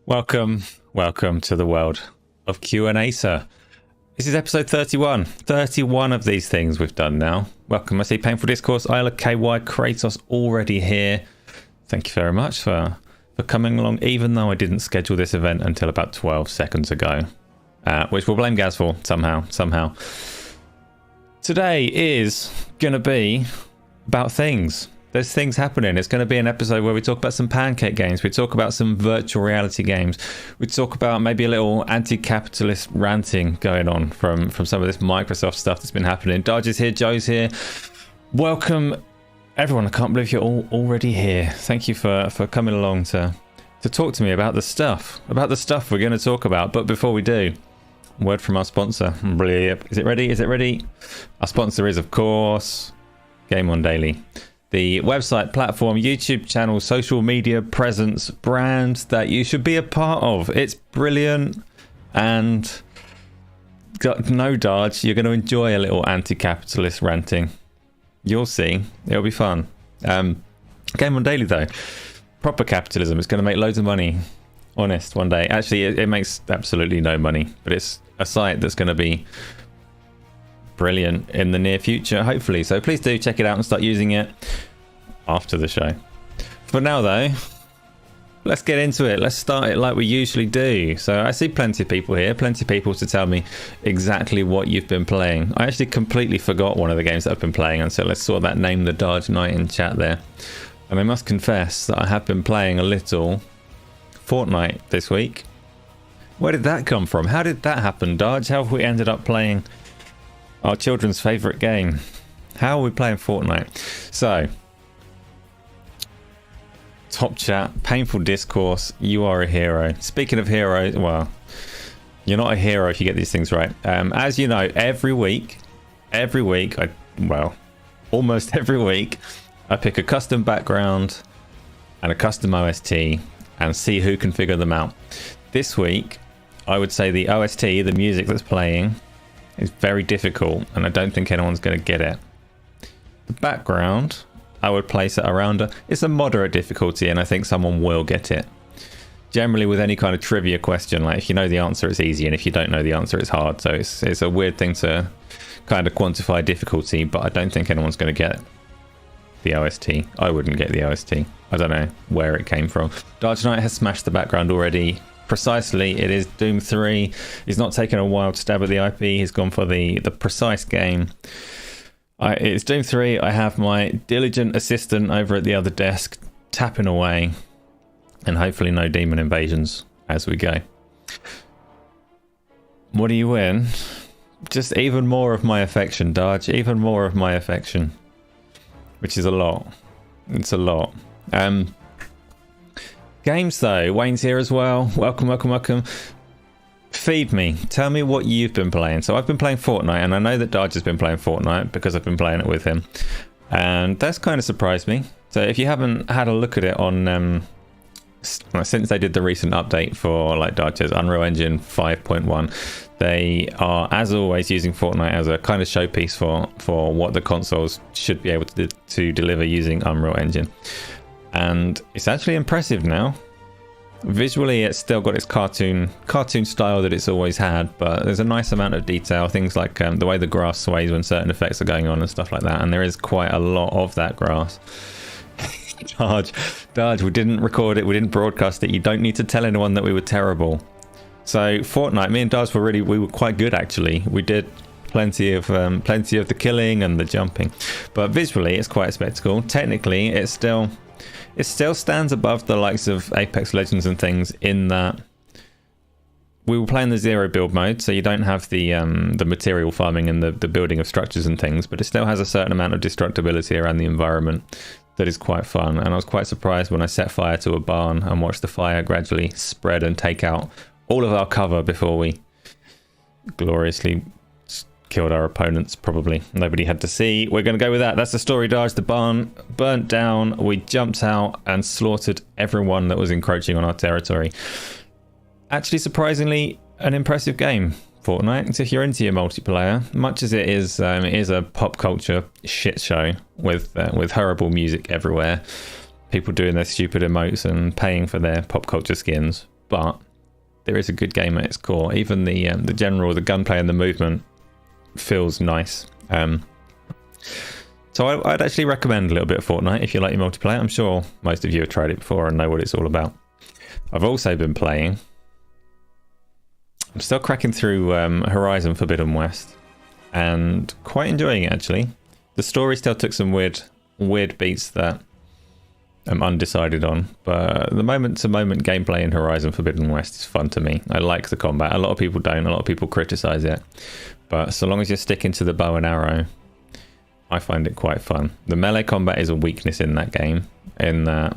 Welcome to the world of Q&A, sir. This is episode 31. 31 of these things we've done now. Welcome, I see Painful Discourse, Isla, KY, Kratos already here. Thank you very much for coming along, even though I didn't schedule this event until about 12 seconds ago. Which we'll blame GaaS for, somehow. Today is going to be about things. There's things happening. It's going to be an episode where we talk about some pancake games. We talk about some virtual reality games. We talk about maybe a little anti-capitalist ranting going on from some of this Microsoft stuff that's been happening. Dodge is here. Joe's here. Welcome, everyone. I can't believe you're all already here. Thank you for coming along to talk to me about the stuff we're going to talk about. But before we do, word from our sponsor. Is it ready? Our sponsor is, of course, Game On Daily. The website, platform, YouTube channel, social media presence, brand that you should be a part of. It's brilliant, and no Dodge, you're going to enjoy a little anti-capitalist ranting. You'll see. It'll be fun. Game On Daily, though. Proper capitalism. It's going to make loads of money. Honest, one day. Actually, it makes absolutely no money, but it's a site that's going to be brilliant in the near future, hopefully. So please do check it out and start using it after the show. For now, though, let's get into it. Let's start it like we usually do. So I see plenty of people here, plenty of people to tell me exactly what you've been playing. I actually completely forgot one of the games that I've been playing, and so let's sort that Name the Dark Knight in chat there. And I must confess that I have been playing a little Fortnite this week. Where did that come from? How did that happen, Darge? How have we ended up playing our children's favourite game? How are we playing Fortnite? So, top chat, Painful Discourse, you are a hero. Speaking of heroes, well, you're not a hero if you get these things right. As you know, every week, almost every week, I pick a custom background and a custom OST and see who can figure them out. This week, I would say the OST, the music that's playing, is very difficult, and I don't think anyone's going to get it. The background, I would place it around it's a moderate difficulty, and I think someone will get it. Generally, with any kind of trivia question, like if you know the answer, it's easy, and if you don't know the answer, it's hard. So it's a weird thing to kind of quantify difficulty, but I don't think anyone's going to get the OST. I wouldn't get the OST. I don't know where it came from. Dark Knight has smashed the background already. Precisely, it is Doom 3. He's not taken a wild stab at the IP. He's gone for the precise game. It's Doom 3. I have my diligent assistant over at the other desk tapping away, and hopefully no demon invasions as we go. What do you win? Just even more of my affection, Darge. Even more of my affection, which is a lot. It's a lot. Games though, Wayne's here as well. Welcome. Feed me. Tell me what you've been playing. So I've been playing Fortnite, and I know that Dodge has been playing Fortnite because I've been playing it with him, and that's kind of surprised me. So if you haven't had a look at it on since they did the recent update for like Dodge's Unreal Engine 5.1, they are, as always, using Fortnite as a kind of showpiece for what the consoles should be able to deliver using Unreal Engine. And it's actually impressive now. Visually, it's still got its cartoon style that it's always had, but there's a nice amount of detail. Things like the way the grass sways when certain effects are going on and stuff like that. And there is quite a lot of that grass. Darge, we didn't record it, we didn't broadcast it. You don't need to tell anyone that we were terrible. So Fortnite, me and Darge we were quite good actually. We did plenty of the killing and the jumping, but visually it's quite a spectacle. Technically, it still stands above the likes of Apex Legends and things in that we were playing the zero build mode, so you don't have the material farming and the building of structures and things, but it still has a certain amount of destructibility around the environment that is quite fun. And I was quite surprised when I set fire to a barn and watched the fire gradually spread and take out all of our cover before we gloriously killed our opponents. Probably nobody had to see. We're going to go with that. That's the story, Darge. The barn burnt down. We jumped out and slaughtered everyone that was encroaching on our territory. Actually, surprisingly, an impressive game, Fortnite. So if you're into your multiplayer, much as it is a pop culture shit show with horrible music everywhere, people doing their stupid emotes and paying for their pop culture skins. but there is a good game at its core. Even the gunplay and the movement feels nice. So I'd actually recommend a little bit of Fortnite if you like your multiplayer. I'm sure most of you have tried it before and know what it's all about. I've also been playing. I'm still cracking through Horizon Forbidden West and quite enjoying it, actually. The story still took some weird beats that I'm undecided on, but the moment-to-moment gameplay in Horizon Forbidden West is fun to me. I like the combat. A lot of people don't. A lot of people criticize it, but so long as you're sticking to the bow and arrow, I find it quite fun. The melee combat is a weakness in that game, in that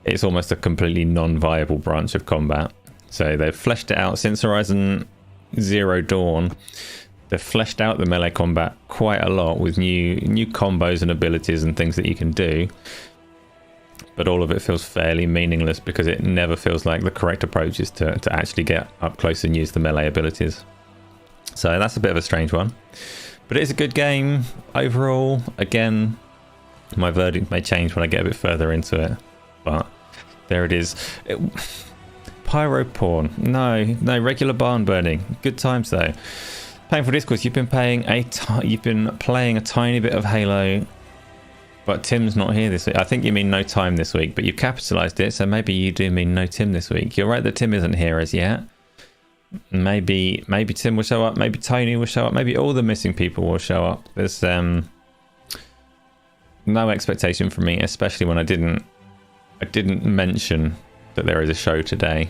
it's almost a completely non-viable branch of combat. So they've fleshed it out since Horizon Zero Dawn. They've fleshed out the melee combat quite a lot with new combos and abilities and things that you can do. But all of it feels fairly meaningless because it never feels like the correct approach is to actually get up close and use the melee abilities. So that's a bit of a strange one. But it is a good game overall. Again, my verdict may change when I get a bit further into it. But there it is. Pyro porn. No, regular barn burning. Good times though. Painful Discourse, you've been playing a tiny bit of Halo, but Tim's not here this week. I think you mean no time this week, but you capitalized it, so maybe you do mean no Tim this week. You're right that Tim isn't here as yet. Maybe Tim will show up, maybe Tony will show up, maybe all the missing people will show up. There's no expectation from me, especially when I didn't mention that there is a show today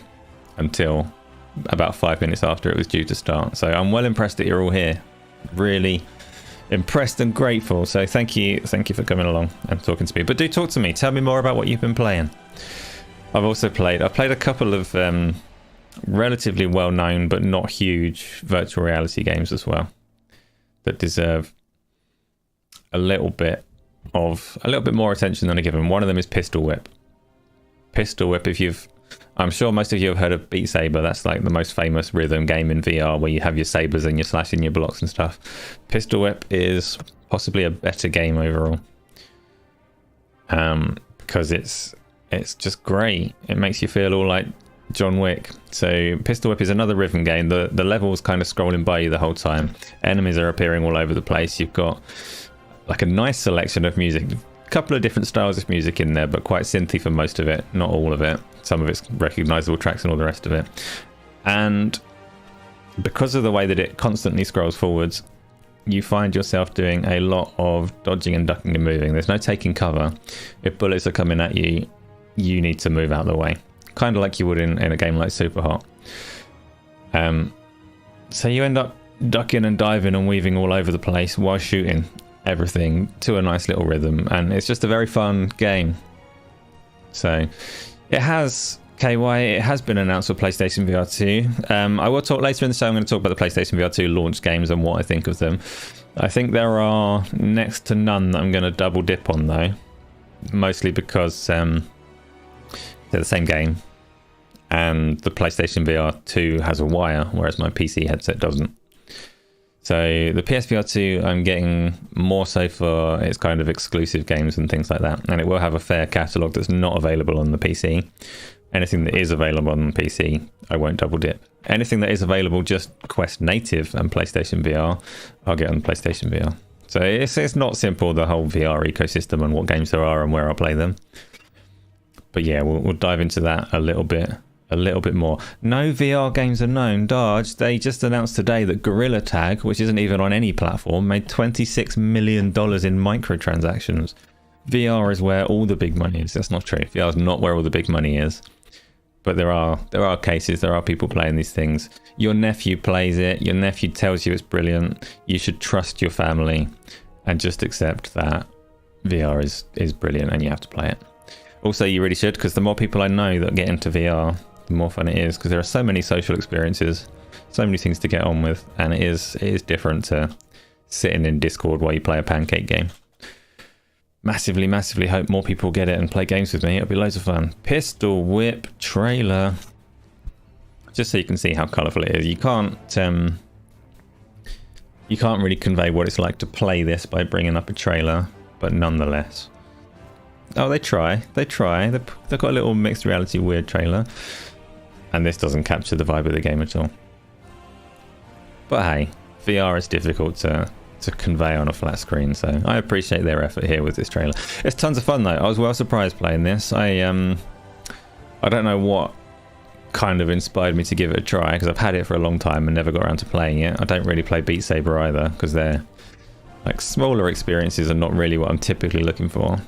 until about 5 minutes after it was due to start. So I'm well impressed that you're all here. Really impressed and grateful. So thank you for coming along and talking to me. But do talk to me. Tell me more about what you've been playing. I've played a couple of relatively well-known but not huge virtual reality games as well that deserve a little bit more attention than I give them. One of them is Pistol Whip. I'm sure most of you have heard of Beat Saber. That's like the most famous rhythm game in VR where you have your sabers and you're slashing your blocks and stuff. Pistol Whip is possibly a better game overall, because it's just great. It makes you feel all like John Wick. So Pistol Whip is another rhythm game. The level's kind of scrolling by you the whole time. Enemies are appearing all over the place. You've got like a nice selection of music. Couple of different styles of music in there, but quite synthy for most of it, not all of it. Some of it's recognizable tracks and all the rest of it. And because of the way that it constantly scrolls forwards, you find yourself doing a lot of dodging and ducking and moving. There's no taking cover. If bullets are coming at you, you need to move out of the way, kind of like you would in a game like Superhot. So you end up ducking and diving and weaving all over the place while shooting everything to a nice little rhythm, and it's just a very fun game. So it has been announced for PlayStation VR2. I will talk later in the show. I'm going to talk about the PlayStation VR2 launch games and what I think of them. I think there are next to none that I'm going to double dip on though, mostly because they're the same game and the PlayStation VR2 has a wire, whereas my PC headset doesn't. So the PSVR2 I'm getting more so for its kind of exclusive games and things like that, and it will have a fair catalogue that's not available on the PC. Anything that is available on the PC, I won't double dip. Anything that is available just Quest Native and PlayStation VR, I'll get on PlayStation VR. So it's not simple, the whole VR ecosystem and what games there are and where I'll play them. But yeah, we'll dive into that a little bit more. No VR games are known. Darge, they just announced today that Gorilla Tag, which isn't even on any platform, made $26 million in microtransactions. VR is where all the big money is. That's not true. VR is not where all the big money is. But there are cases, there are people playing these things. Your nephew plays it. Your nephew tells you it's brilliant. You should trust your family and just accept that VR is brilliant and you have to play it. Also, you really should, because the more people I know that get into VR, the more fun it is, because there are so many social experiences, so many things to get on with, and it is different to sitting in Discord while you play a pancake game. Massively hope more people get it and play games with me. It'll be loads of fun. Pistol Whip trailer, just so you can see how colourful it is. You can't really convey what it's like to play this by bringing up a trailer, but nonetheless. Oh, they try. They've got a little mixed reality weird trailer. and this doesn't capture the vibe of the game at all. But hey, VR is difficult to convey on a flat screen, so I appreciate their effort here with this trailer. It's tons of fun though. I was well surprised playing this. I don't know what kind of inspired me to give it a try, because I've had it for a long time and never got around to playing it. I don't really play Beat Saber either, because they're like smaller experiences and not really what I'm typically looking for.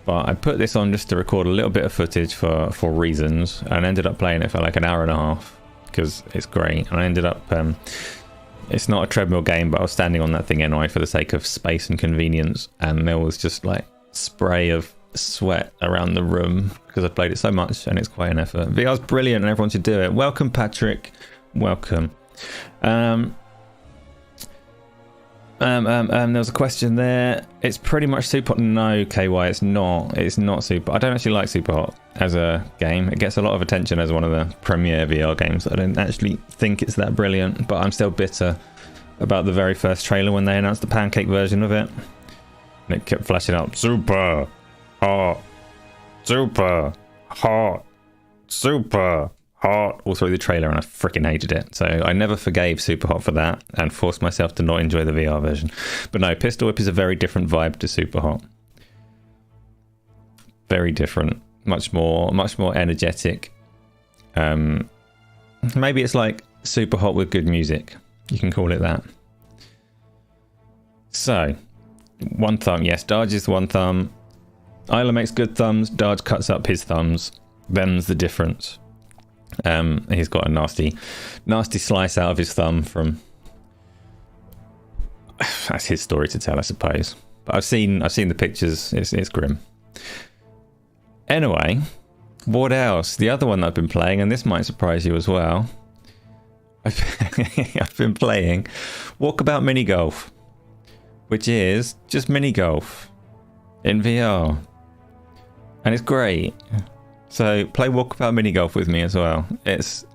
But I put this on just to record a little bit of footage for reasons, and ended up playing it for like an hour and a half because it's great. And I ended up it's not a treadmill game, but I was standing on that thing anyway for the sake of space and convenience, and there was just like spray of sweat around the room because I played it so much, and it's quite an effort. VR's brilliant and everyone should do it. Welcome, Patrick. Welcome. There was a question there. It's pretty much super hot. No, KY, it's not. It's not super. I don't actually like Super Hot as a game. It gets a lot of attention as one of the premier VR games. I don't actually think it's that brilliant, but I'm still bitter about the very first trailer when they announced the pancake version of it. And it kept flashing up, super hot, super hot, super hot, all through the trailer, and I freaking hated it. So I never forgave Super Hot for that and forced myself to not enjoy the VR version. But no, Pistol Whip is a very different vibe to Super Hot. Very different, much more energetic. Maybe it's like Super Hot with good music. You can call it that. So, one thumb, yes, Darge is one thumb. Isla makes good thumbs, Darge cuts up his thumbs. Them's the difference. He's got a nasty slice out of his thumb from. That's his story to tell, I suppose. But I've seen the pictures. It's grim. Anyway, what else? The other one that I've been playing, and this might surprise you as well. I've been playing Walkabout Mini Golf, which is just mini golf in VR, and it's great. So play Walkabout Mini Golf with me as well. It's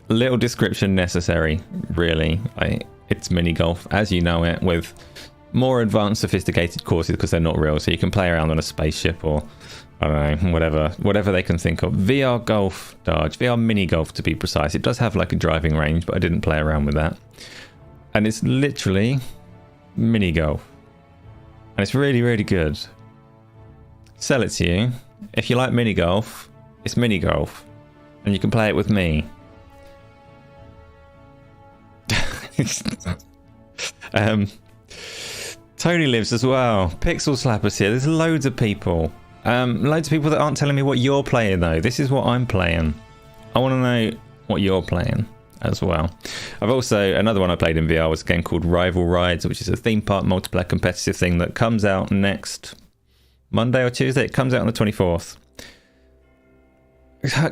little description necessary, really. It's mini golf as you know it, with more advanced, sophisticated courses because they're not real. So you can play around on a spaceship or I don't know, whatever they can think of. VR golf, Darge, VR mini golf to be precise. It does have like a driving range, but I didn't play around with that. And it's literally mini golf, and it's really, really good. Sell it to you. If you like mini golf, it's mini golf, and you can play it with me. Tony lives as well. Pixel Slappers here. There's loads of people. Loads of people that aren't telling me what you're playing though. This is what I'm playing. I want to know what you're playing as well. I've also, another one I played in VR was a game called Rival Rides, which is a theme park multiplayer competitive thing that comes out next Monday or Tuesday. It comes out on the 24th.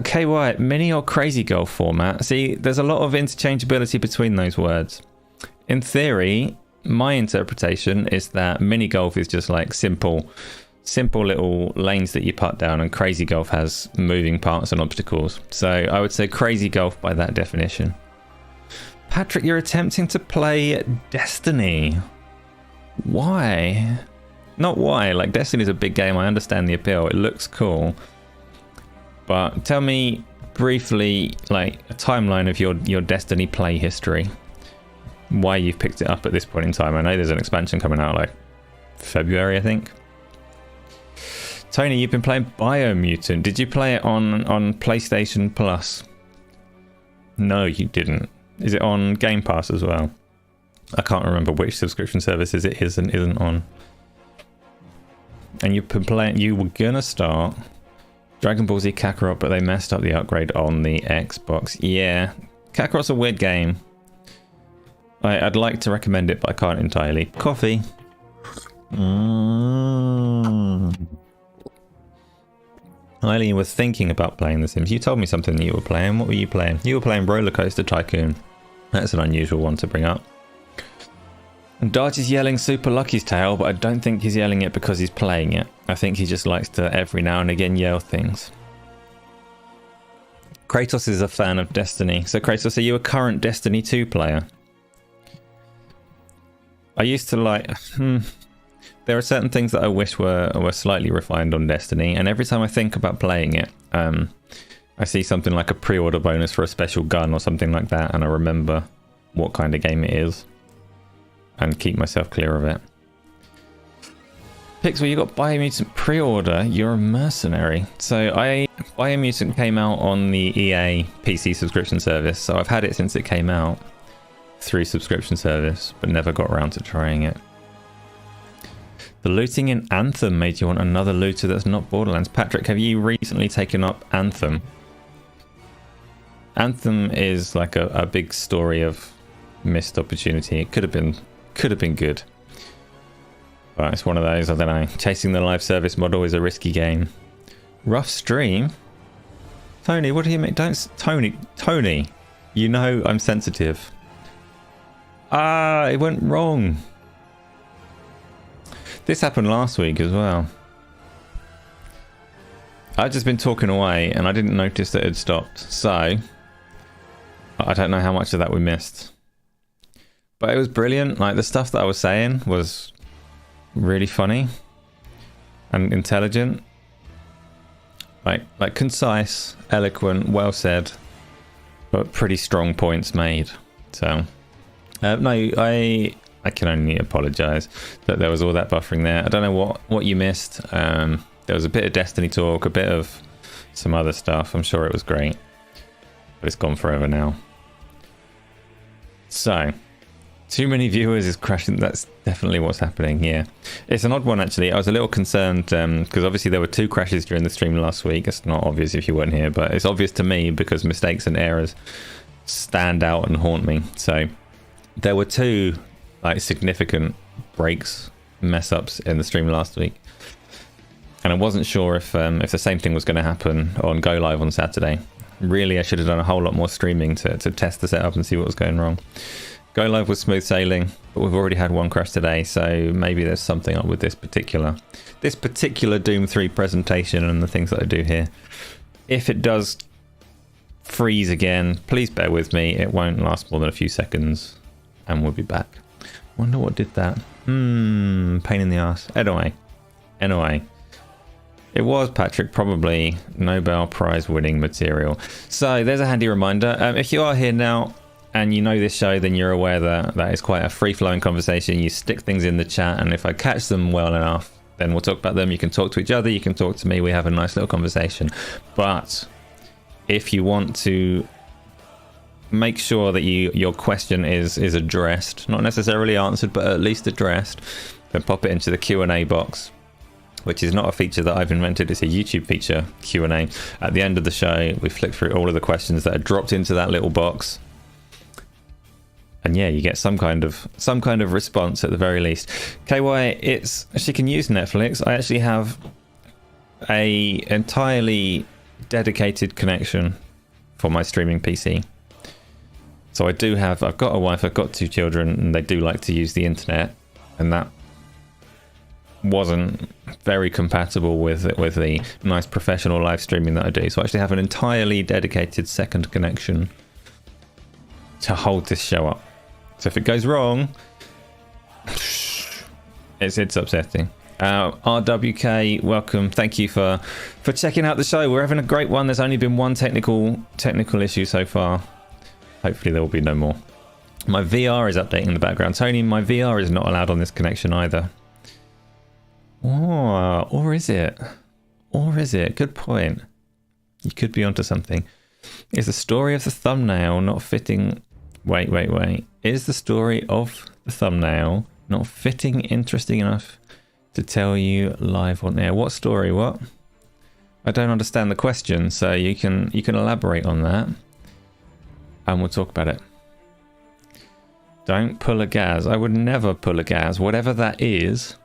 KY, mini or crazy golf format. See, there's a lot of interchangeability between those words. In theory, my interpretation is that mini golf is just like simple little lanes that you putt down, and crazy golf has moving parts and obstacles. So I would say crazy golf by that definition. Patrick, you're attempting to play Destiny. Why? Not why, like Destiny's a big game, I understand the appeal, it looks cool. But tell me briefly, like, a timeline of your Destiny play history. Why you've picked it up at this point in time. I know there's an expansion coming out like February, I think. Tony, you've been playing Biomutant. Did you play it on PlayStation Plus? No, you didn't. Is it on Game Pass as well? I can't remember which subscription services it is and isn't on. And you've been playing. You were gonna start Dragon Ball Z Kakarot, but they messed up the upgrade on the Xbox. Yeah, Kakarot's a weird game. I'd like to recommend it, but I can't entirely. Coffee. Eileen, you were thinking about playing The Sims. You told me something that you were playing. What were you playing? You were playing Roller Coaster Tycoon. That's an unusual one to bring up. And Darge is yelling Super Lucky's Tale, but I don't think he's yelling it because he's playing it. I think he just likes to every now and again yell things. Kratos is a fan of Destiny. So Kratos, are you a current Destiny 2 player? I used to like... There are certain things that I wish were slightly refined on Destiny, and every time I think about playing it, I see something like a pre-order bonus for a special gun or something like that, and I remember what kind of game it is and keep myself clear of it. Pixel, you got Biomutant pre-order. You're a mercenary. So Biomutant came out on the EA PC subscription service, so I've had it since it came out through subscription service, but never got around to trying it. The looting in Anthem made you want another looter that's not Borderlands. Patrick, have you recently taken up Anthem? Anthem is like a big story of missed opportunity. It could have been good. But it's one of those, I don't know. Chasing the live service model is a risky game. Rough stream? Tony, what do you mean? Tony, you know I'm sensitive. It went wrong. This happened last week as well. I'd just been talking away and I didn't notice that it had stopped. So, I don't know how much of that we missed. But it was brilliant. Like, the stuff that I was saying was really funny and intelligent. Like concise, eloquent, well said, but pretty strong points made. So, no, I can only apologise that there was all that buffering there. I don't know what you missed. There was a bit of Destiny talk, a bit of some other stuff. I'm sure it was great, but it's gone forever now. So, too many viewers is crashing. That's definitely what's happening here. It's an odd one, actually. I was a little concerned because obviously there were 2 crashes during the stream last week. It's not obvious if you weren't here, but it's obvious to me because mistakes and errors stand out and haunt me. So there were 2 like significant breaks, mess ups in the stream last week, and I wasn't sure if the same thing was going to happen on Go Live on Saturday. Really, I should have done a whole lot more streaming to test the setup and see what was going wrong. Go Live was smooth sailing, but we've already had 1 crash today, so maybe there's something up with this particular Doom 3 presentation and the things that I do here. If it does freeze again, please bear with me. It won't last more than a few seconds, and we'll be back. Wonder what did that. Pain in the ass. Anyway. It was, Patrick, probably Nobel Prize winning material. So there's a handy reminder. If you are here now and you know this show, then you're aware that that is quite a free-flowing conversation. You stick things in the chat, and if I catch them well enough, then we'll talk about them. You can talk to each other, you can talk to me, we have a nice little conversation. But if you want to make sure that your question is addressed, not necessarily answered, but at least addressed, then pop it into the Q&A box, which is not a feature that I've invented. It's a YouTube feature, Q&A. At the end of the show, we flick through all of the questions that are dropped into that little box. And yeah, you get some kind of response at the very least. KY, she can use Netflix. I actually have a entirely dedicated connection for my streaming PC. So I've got a wife, I've got 2 children, and they do like to use the internet, and that wasn't very compatible with the nice professional live streaming that I do. So I actually have an entirely dedicated second connection to hold this show up. So if it goes wrong, it's upsetting. RWK, welcome. Thank you for checking out the show. We're having a great one. There's only been 1 technical issue so far. Hopefully there will be no more. My VR is updating in the background. Tony, my VR is not allowed on this connection either. Oh, or is it? Good point. You could be onto something. Is the story of the thumbnail not fitting? Wait. Is the story of the thumbnail not fitting interesting enough to tell you live on air? What story? What? I don't understand the question, so you can elaborate on that, and we'll talk about it. Don't pull a GaaS. I would never pull a GaaS. Whatever that is,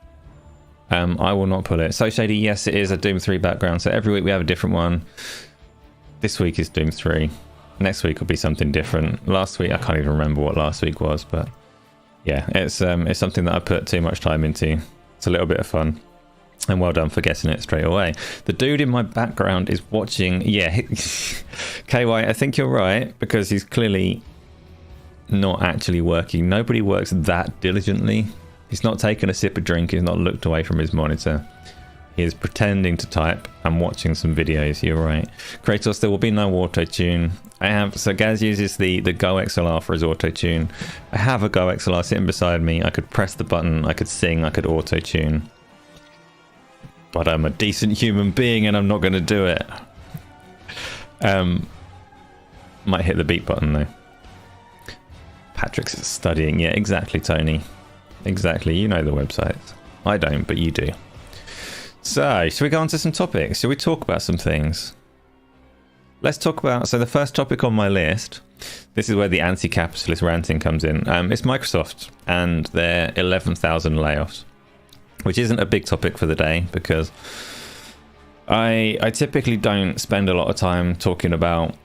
I will not pull it. So Shady, yes, it is a Doom 3 background. So every week we have a different one. This week is Doom 3. Next week will be something different. Last week, I can't even remember what last week was, but yeah, it's something that I put too much time into. It's a little bit of fun. And well done for guessing it straight away. The dude in my background is watching. Yeah, KY, I think you're right, because he's clearly not actually working. Nobody works that diligently. He's not taken a sip of drink. He's not looked away from his monitor. He is pretending to type and watching some videos. You're right. Kratos, there will be no auto-tune. So GaaS uses the Go XLR for his auto-tune. I have a Go XLR sitting beside me. I could press the button, I could sing, I could auto-tune. But I'm a decent human being and I'm not going to do it. Might hit the beat button though. Patrick's studying. Yeah, exactly, Tony. Exactly. You know the websites. I don't, but you do. So, should we go on to some topics? Should we talk about some things? Let's talk about... So the first topic on my list, this is where the anti-capitalist ranting comes in. It's Microsoft and their 11,000 layoffs, which isn't a big topic for the day because I typically don't spend a lot of time talking about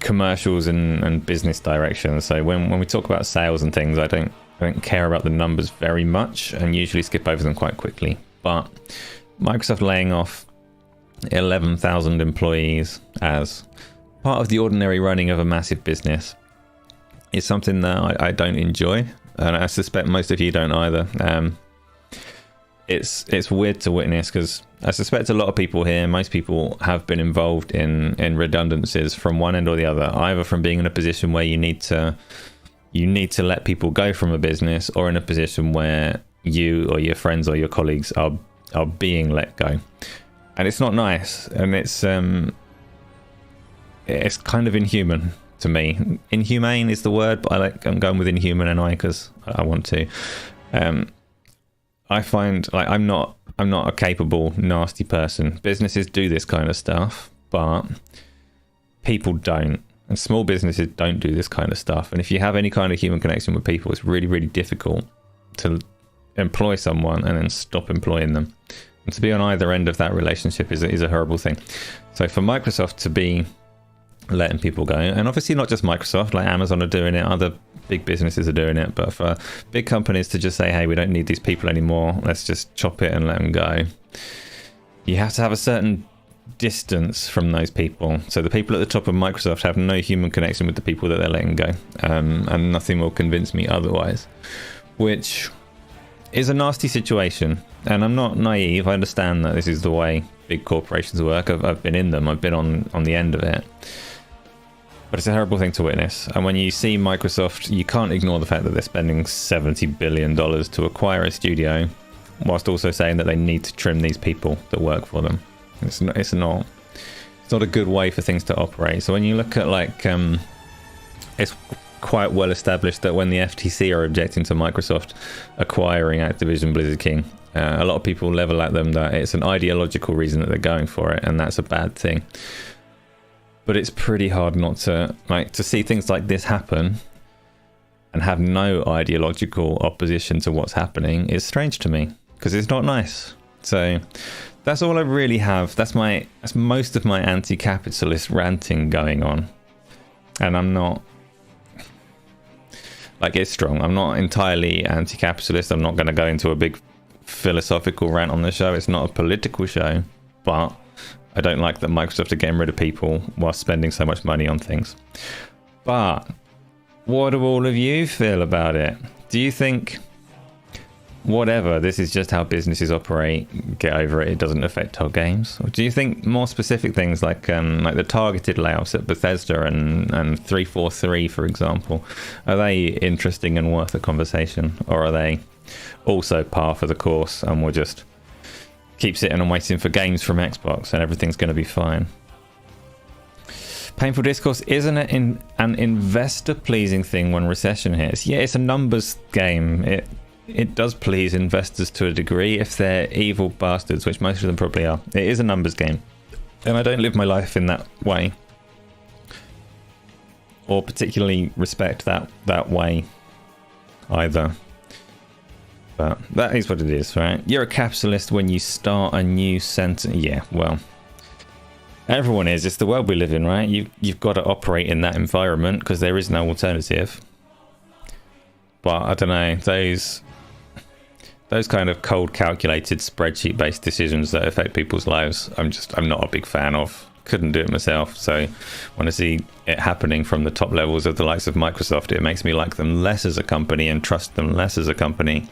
commercials and business direction. So when we talk about sales and things, I don't care about the numbers very much and usually skip over them quite quickly. But Microsoft laying off 11,000 employees as part of the ordinary running of a massive business is something that I don't enjoy, and I suspect most of you don't either. It's weird to witness because I suspect a lot of people here, most people have been involved in redundancies from one end or the other, either from being in a position where you need to let people go from a business, or in a position where you or your friends or your colleagues are being let go, and it's not nice, and it's kind of inhuman to me. Inhumane is the word, but I'm going with inhuman and because I want to. I find like I'm not a capable, nasty person. Businesses do this kind of stuff, but people don't, and small businesses don't do this kind of stuff. And if you have any kind of human connection with people, it's really, really difficult to employ someone and then stop employing them. And to be on either end of that relationship is a horrible thing. So for Microsoft to be letting people go, and obviously not just Microsoft, like Amazon are doing it, other big businesses are doing it, but for big companies to just say, hey, we don't need these people anymore, let's just chop it and let them go, you have to have a certain distance from those people. So the people at the top of Microsoft have no human connection with the people that they're letting go, and nothing will convince me otherwise, which is a nasty situation. And I'm not naive. I understand that this is the way big corporations work. I've been in them. I've been on the end of it. But it's a horrible thing to witness. And when you see Microsoft, you can't ignore the fact that they're spending $70 billion to acquire a studio, whilst also saying that they need to trim these people that work for them. It's not a good way for things to operate. So when you look at it's quite well established that when the FTC are objecting to Microsoft acquiring Activision Blizzard King, a lot of people level at them that it's an ideological reason that they're going for it, and that's a bad thing. But it's pretty hard not to see things like this happen and have no ideological opposition to what's happening is strange to me, because it's not nice. So that's all I really have. That's most of my anti-capitalist ranting going on, and I'm not it's strong. I'm not entirely anti-capitalist. I'm not going to go into a big philosophical rant on the show. It's not a political show, but I don't like that Microsoft are getting rid of people while spending so much money on things. But what do all of you feel about it? Do you think, whatever, this is just how businesses operate, get over it, it doesn't affect our games? Or do you think more specific things like the targeted layoffs at Bethesda and 343, for example, are they interesting and worth a conversation? Or are they also par for the course and we'll just keep sitting and waiting for games from Xbox and everything's going to be fine? Painful discourse, isn't it an investor pleasing thing when recession hits? Yeah, it's a numbers game. It does please investors to a degree if they're evil bastards, which most of them probably are. It is a numbers game, and I don't live my life in that way, or particularly respect that way either. But that is what it is, right? You're a capitalist when you start a new sentence. Yeah, well, everyone is. It's the world we live in, right? You've got to operate in that environment because there is no alternative. But I don't know, those kind of cold, calculated, spreadsheet-based decisions that affect people's lives, I'm not a big fan of. Couldn't do it myself. So when I see it happening from the top levels of the likes of Microsoft, it makes me like them less as a company and trust them less as a company,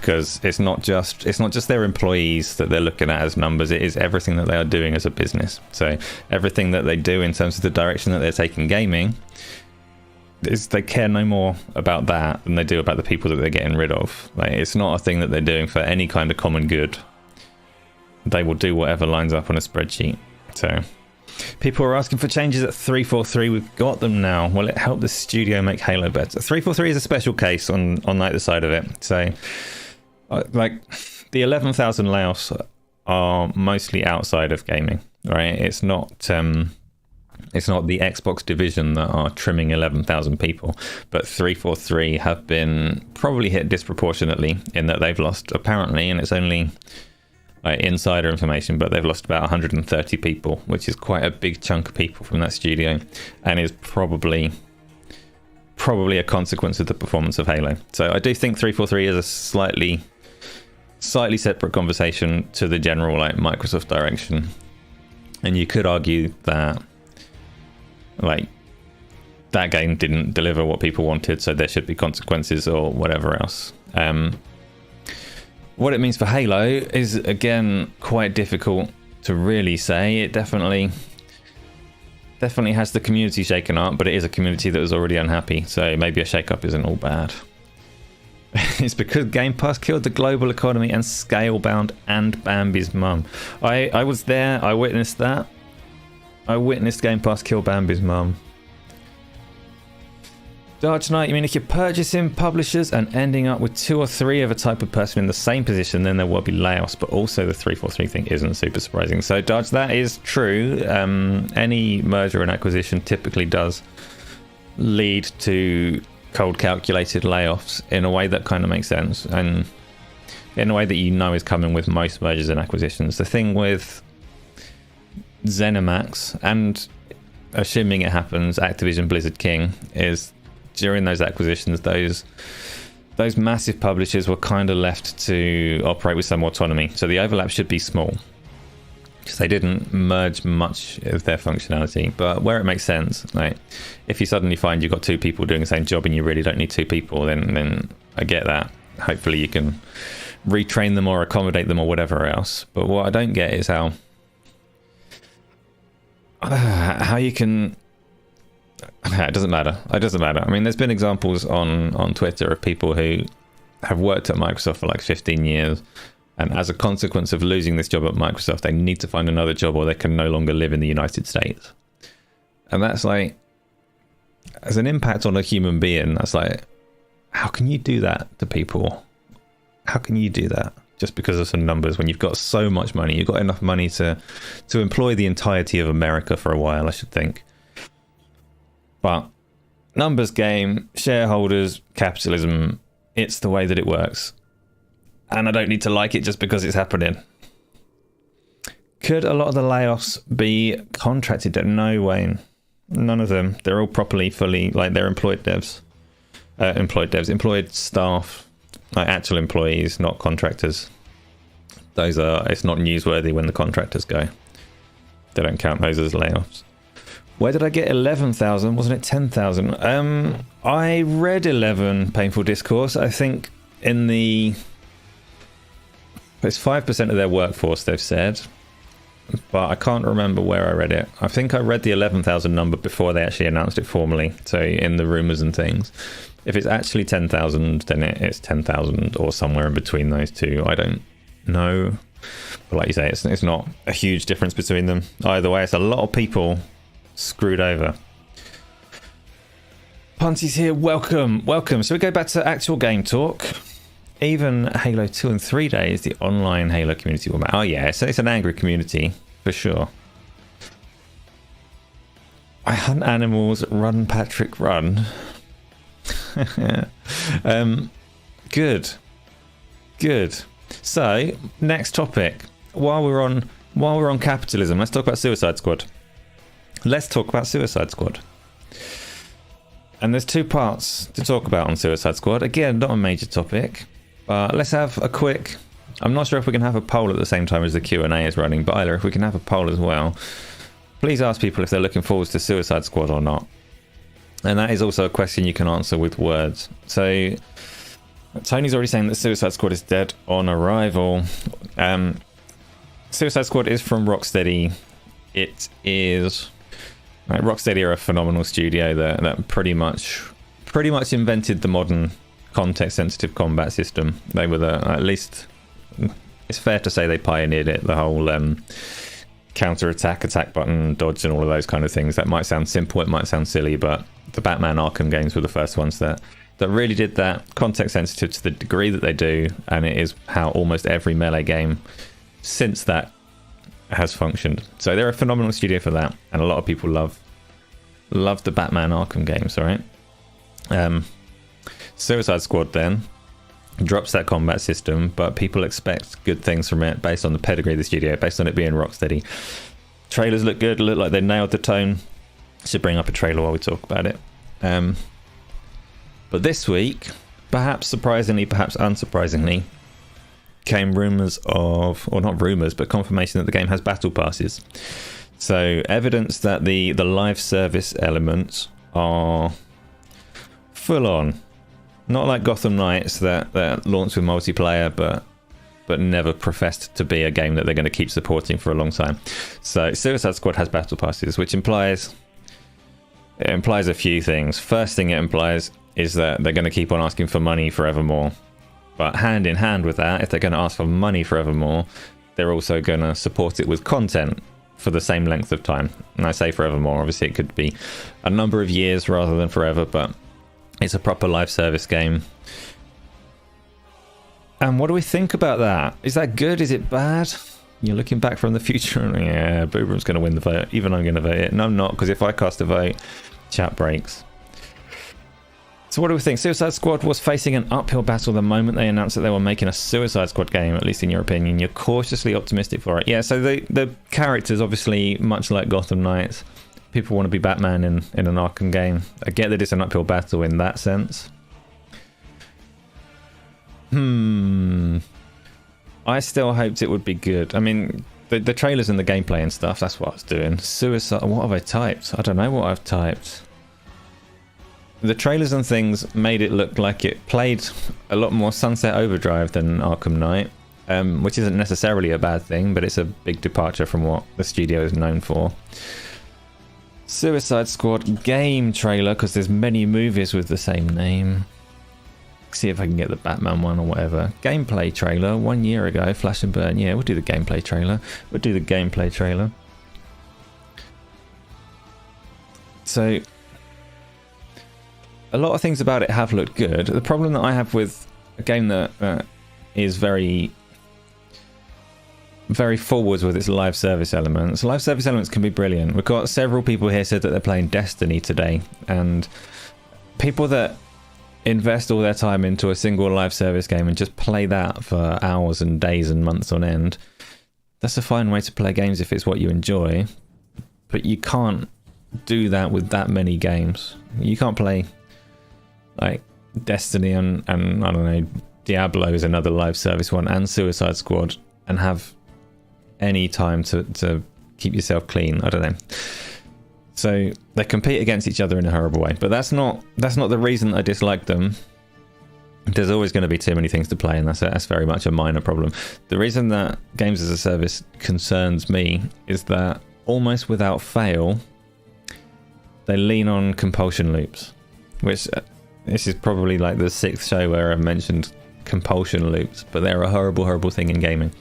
because it's not just their employees that they're looking at as numbers. It is everything that they are doing as a business. So everything that they do in terms of the direction that they're taking gaming, is they care no more about that than they do about the people that they're getting rid of. Like, it's not a thing that they're doing for any kind of common good. They will do whatever lines up on a spreadsheet. So people are asking for changes at 343. We've got them now. Will it help the studio make Halo better? 343 is a special case on either side of it. So like the 11,000 layoffs are mostly outside of gaming, right? It's not the Xbox division that are trimming 11,000 people, but 343 have been probably hit disproportionately in that they've lost, apparently, and it's only insider information, but they've lost about 130 people, which is quite a big chunk of people from that studio, and is probably a consequence of the performance of Halo. So I do think 343 is a slightly separate conversation to the general Microsoft direction, and you could argue that that game didn't deliver what people wanted, so there should be consequences or whatever else. What it means for Halo is, again, quite difficult to really say. It definitely has the community shaken up, but it is a community that was already unhappy, so maybe a shake-up isn't all bad. It's because Game Pass killed the global economy and Scalebound and Bambi's mum. I was there, I witnessed that. I witnessed Game Pass kill Bambi's mum. Dark Knight, you mean if you're purchasing publishers and ending up with 2 or 3 of a type of person in the same position, then there will be layoffs, but also the 343 thing isn't super surprising. So, Dark, that is true. Any merger and acquisition typically does lead to cold calculated layoffs in a way that kind of makes sense, and in a way that is coming with most mergers and acquisitions. The thing with ZeniMax, and assuming it happens, Activision Blizzard King, is during those acquisitions, those massive publishers were kind of left to operate with some autonomy. So the overlap should be small, because they didn't merge much of their functionality. But where it makes sense, like if you suddenly find you've got 2 people doing the same job and you really don't need 2 people, then I get that. Hopefully you can retrain them or accommodate them or whatever else. But what I don't get is how you can... It doesn't matter. I mean, there's been examples on Twitter of people who have worked at Microsoft for like 15 years, and as a consequence of losing this job at Microsoft, they need to find another job or they can no longer live in the United States. And that's like, as an impact on a human being, that's like, how can you do that to people? How can you do that just because of some numbers when you've got so much money? You've got enough money to employ the entirety of America for a while, I should think. But numbers game, shareholders, capitalism, it's the way that it works. And I don't need to like it just because it's happening. Could a lot of the layoffs be contracted? No, Wayne. None of them. They're all fully, they're employed staff, like actual employees, not contractors. It's not newsworthy when the contractors go. They don't count those as layoffs. Where did I get 11,000? Wasn't it 10,000? I read 11 Painful Discourse. I think it's 5% of their workforce, they've said. But I can't remember where I read it. I think I read the 11,000 number before they actually announced it formally. So in the rumours and things. If it's actually 10,000, then it's 10,000 or somewhere in between those two. I don't know. But like you say, it's not a huge difference between them. Either way, it's a lot of people screwed over. Punty's here, welcome. So we go back to actual game talk. Even Halo 2 and 3 days, the online Halo community will matter. Oh yeah, so it's an angry community, for sure. I hunt animals, run Patrick, run. Good. So, next topic. While we're on capitalism, let's talk about Suicide Squad. And there's 2 parts to talk about on Suicide Squad. Again, not a major topic, but let's have a quick... I'm not sure if we can have a poll at the same time as the Q&A is running, but either if we can have a poll as well. Please ask people if they're looking forward to Suicide Squad or not. And that is also a question you can answer with words. So Tony's already saying that Suicide Squad is dead on arrival. Suicide Squad is from Rocksteady. It is... Rocksteady are a phenomenal studio that pretty much invented the modern context-sensitive combat system. They were at least... It's fair to say they pioneered it, the whole counter-attack, attack button, dodge and all of those kind of things. That might sound simple, it might sound silly, but the Batman Arkham games were the first ones that really did that, context sensitive to the degree that they do, and it is how almost every Melee game since that has functioned. So they're a phenomenal studio for that, and a lot of people love the Batman Arkham games, alright? Suicide Squad then drops that combat system, but people expect good things from it based on the pedigree of the studio, based on it being Rocksteady. Trailers look good, look like they nailed the tone. Should bring up a trailer while we talk about it. But this week, perhaps surprisingly, perhaps unsurprisingly, came rumours of, or not rumours, but confirmation that the game has battle passes. So evidence that the live service elements are full on. Not like Gotham Knights that launched with multiplayer, but never professed to be a game that they're going to keep supporting for a long time. So Suicide Squad has battle passes, which implies a few things. First thing it implies is that they're going to keep on asking for money forevermore. But hand in hand with that, if they're going to ask for money forevermore, they're also going to support it with content for the same length of time. And I say forevermore, obviously it could be a number of years rather than forever, but it's a proper live service game. And what do we think about that? Is that good? Is it bad? You're looking back from the future and yeah, Boobrum's going to win the vote. Even I'm going to vote it. No, I'm not, because if I cast a vote, chat breaks. So what do we think? Suicide Squad was facing an uphill battle the moment they announced that they were making a Suicide Squad game, at least in your opinion. You're cautiously optimistic for it. Yeah, so the characters, obviously, much like Gotham Knights, people want to be Batman in an Arkham game. I get that it's an uphill battle in that sense. I still hoped it would be good. I mean, the trailers and the gameplay and stuff, that's what I was doing. Suicide... What have I typed? I don't know what I've typed. The trailers and things made it look like it played a lot more Sunset Overdrive than Arkham Knight, which isn't necessarily a bad thing, but it's a big departure from what the studio is known for. Suicide Squad game trailer, because there's many movies with the same name. See if I can get the Batman one or whatever. Gameplay trailer 1 year ago, Flash and Burn. Yeah, we'll do the gameplay trailer. So a lot of things about it have looked good. The problem that I have with a game that is very forward with its live service elements. Live service elements can be brilliant. We've got several people here said that they're playing Destiny today, and people that invest all their time into a single live service game and just play that for hours and days and months on end, that's a fine way to play games if it's what you enjoy, but you can't do that with that many games. You can't play like Destiny and I don't know, Diablo is another live service one, and Suicide Squad, and have any time to keep yourself clean. I don't know. So they compete against each other in a horrible way, but that's not the reason I dislike them. There's always going to be too many things to play, and that's very much a minor problem. The reason that games as a service concerns me is that almost without fail, they lean on compulsion loops, which this is probably like the 6th show where I've mentioned compulsion loops, but they're a horrible, horrible thing in gaming.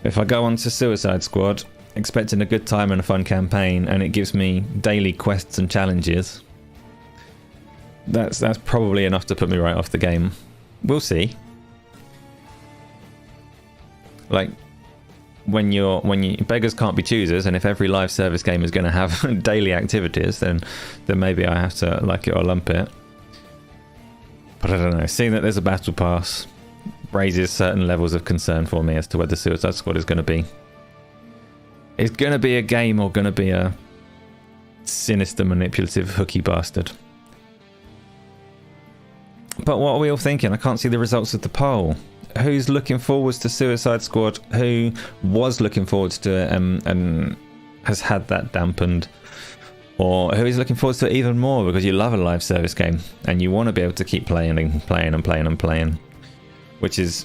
If I go on to Suicide Squad expecting a good time and a fun campaign, and it gives me daily quests and challenges, that's probably enough to put me right off the game. We'll see. Like, when you beggars can't be choosers, and if every live service game is going to have daily activities, then maybe I have to like it or lump it. But I don't know. Seeing that there's a battle pass raises certain levels of concern for me as to whether Suicide Squad is going to be. It's going to be a game or going to be a sinister, manipulative, hooky bastard. But what are we all thinking? I can't see the results of the poll. Who's looking forwards to Suicide Squad? Who was looking forwards to it and has had that dampened? Or who is looking forward to it even more because you love a live service game and you want to be able to keep playing and playing and playing and playing? which is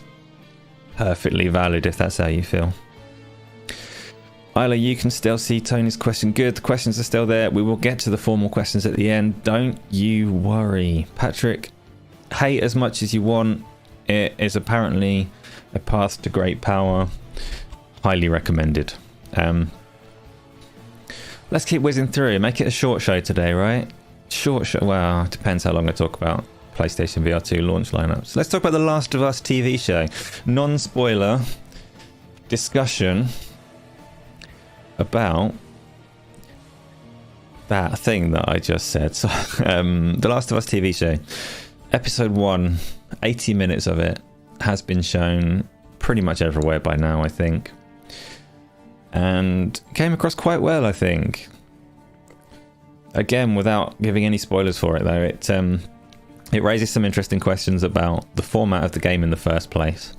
perfectly valid if that's how you feel. Isla, you can still see Tony's question. Good, the questions are still there. We will get to the formal questions at the end. Don't you worry. Patrick, hate as much as you want. It is apparently a path to great power. Highly recommended. Let's keep whizzing through. Make it a short show today, right? Short show. Well, it depends how long I talk about PlayStation VR2 launch lineups. Let's talk about The Last of Us TV show. Non-spoiler discussion about that thing that I just said. So, The Last of Us TV show, episode 1, 80 minutes of it has been shown pretty much everywhere by now, I think, and came across quite well, I think. Again, without giving any spoilers for it though, it raises some interesting questions about the format of the game in the first place,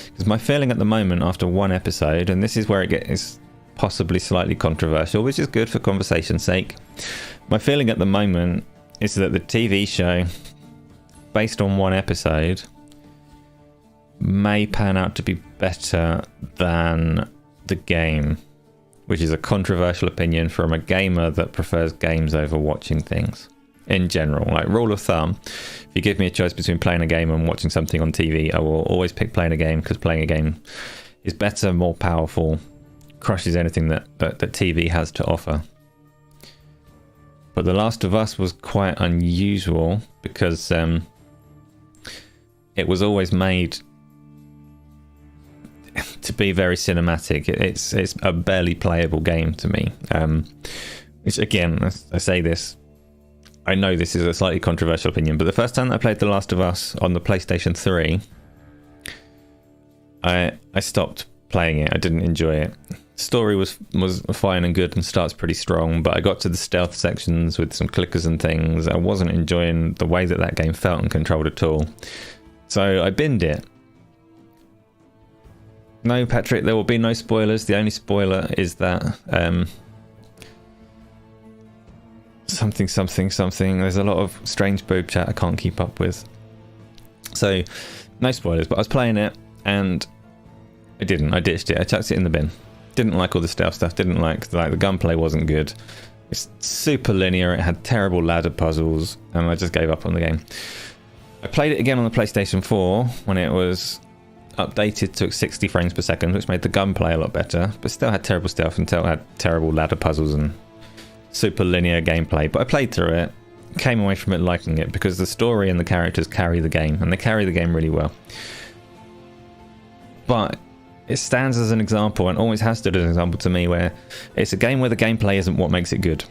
because my feeling at the moment after one episode, and this is where it gets possibly slightly controversial, which is good for conversation's sake. My feeling at the moment is that the TV show, based on one episode, may pan out to be better than the game, which is a controversial opinion from a gamer that prefers games over watching things in general. Like, rule of thumb, if you give me a choice between playing a game and watching something on TV, I will always pick playing a game, because playing a game is better, more powerful, crushes anything that TV has to offer. But The Last of Us was quite unusual because it was always made to be very cinematic. It's a barely playable game to me. Which, again, I say this, I know this is a slightly controversial opinion, but the first time that I played The Last of Us on the PlayStation 3, I stopped playing it. I didn't enjoy it. Story was fine and good and starts pretty strong, but I got to the stealth sections with some clickers and things. I wasn't enjoying the way that game felt and controlled at all. So I binned it. No, Patrick, there will be no spoilers. The only spoiler is that something. There's a lot of strange boob chat I can't keep up with. So no spoilers, but I was playing it and I ditched it. I chucked it in the bin. Didn't like all the stealth stuff. Didn't like the gunplay wasn't good. It's super linear. It had terrible ladder puzzles, and I just gave up on the game. I played it again on the PlayStation 4 when it was updated to 60 frames per second, which made the gunplay a lot better, but still had terrible stealth and still had terrible ladder puzzles and super linear gameplay. But I played through it, came away from it liking it, because the story and the characters carry the game, and they carry the game really well. But it stands as an example, and always has stood as an example to me, where it's a game where the gameplay isn't what makes it good.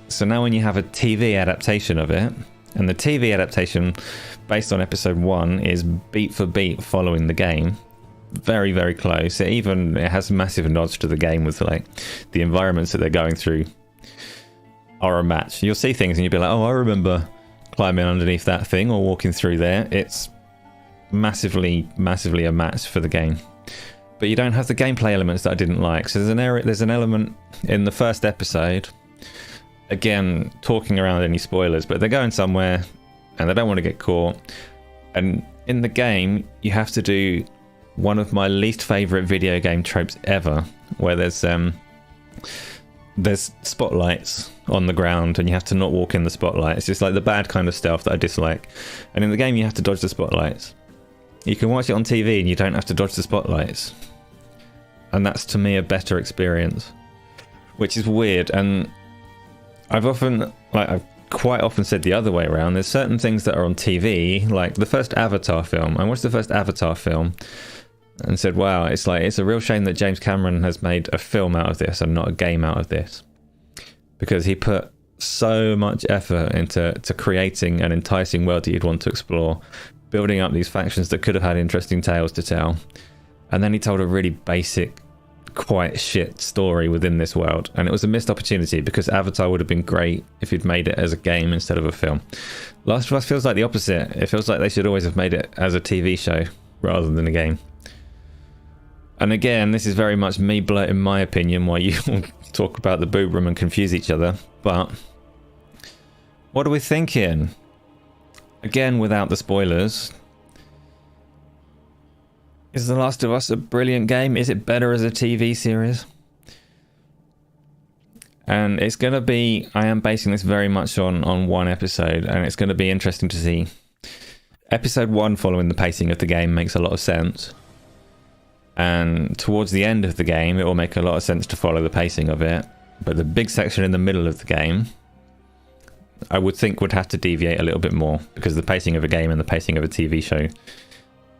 So now when you have a TV adaptation of it, and the TV adaptation based on episode 1 is beat for beat following the game, very, very close. It has massive nods to the game, with like the environments that they're going through are a match. You'll see things and you'll be like, oh, I remember climbing underneath that thing or walking through there. It's massively a match for the game. But you don't have the gameplay elements that I didn't like. So there's an element in the first episode, again, talking around any spoilers, but they're going somewhere and they don't want to get caught. And in the game, you have to do one of my least favorite video game tropes ever, where there's spotlights on the ground and you have to not walk in the spotlight. It's just like the bad kind of stealth that I dislike. And in the game, you have to dodge the spotlights. You can watch it on TV and you don't have to dodge the spotlights. And that's, to me, a better experience, which is weird. And I've quite often said the other way around. There's certain things that are on TV, like the first Avatar film. I watched the first Avatar film and said, wow, it's a real shame that James Cameron has made a film out of this and not a game out of this, because he put so much effort into creating an enticing world that you'd want to explore, building up these factions that could have had interesting tales to tell, and then he told a really basic, quite shit story within this world. And it was a missed opportunity, because Avatar would have been great if he'd made it as a game instead of a film. Last of Us feels like the opposite. It feels like they should always have made it as a TV show rather than a game. And again, this is very much me blurting my opinion while you talk about the boob room and confuse each other. But what are we thinking? Again, without the spoilers, Is The Last of Us a brilliant game? Is it better as a TV series? And it's going to be, I am basing this very much on one episode, and it's going to be interesting to see. Episode 1, following the pacing of the game, makes a lot of sense. And towards the end of the game, it will make a lot of sense to follow the pacing of it. But the big section in the middle of the game, I would think would have to deviate a little bit more, because the pacing of a game and the pacing of a TV show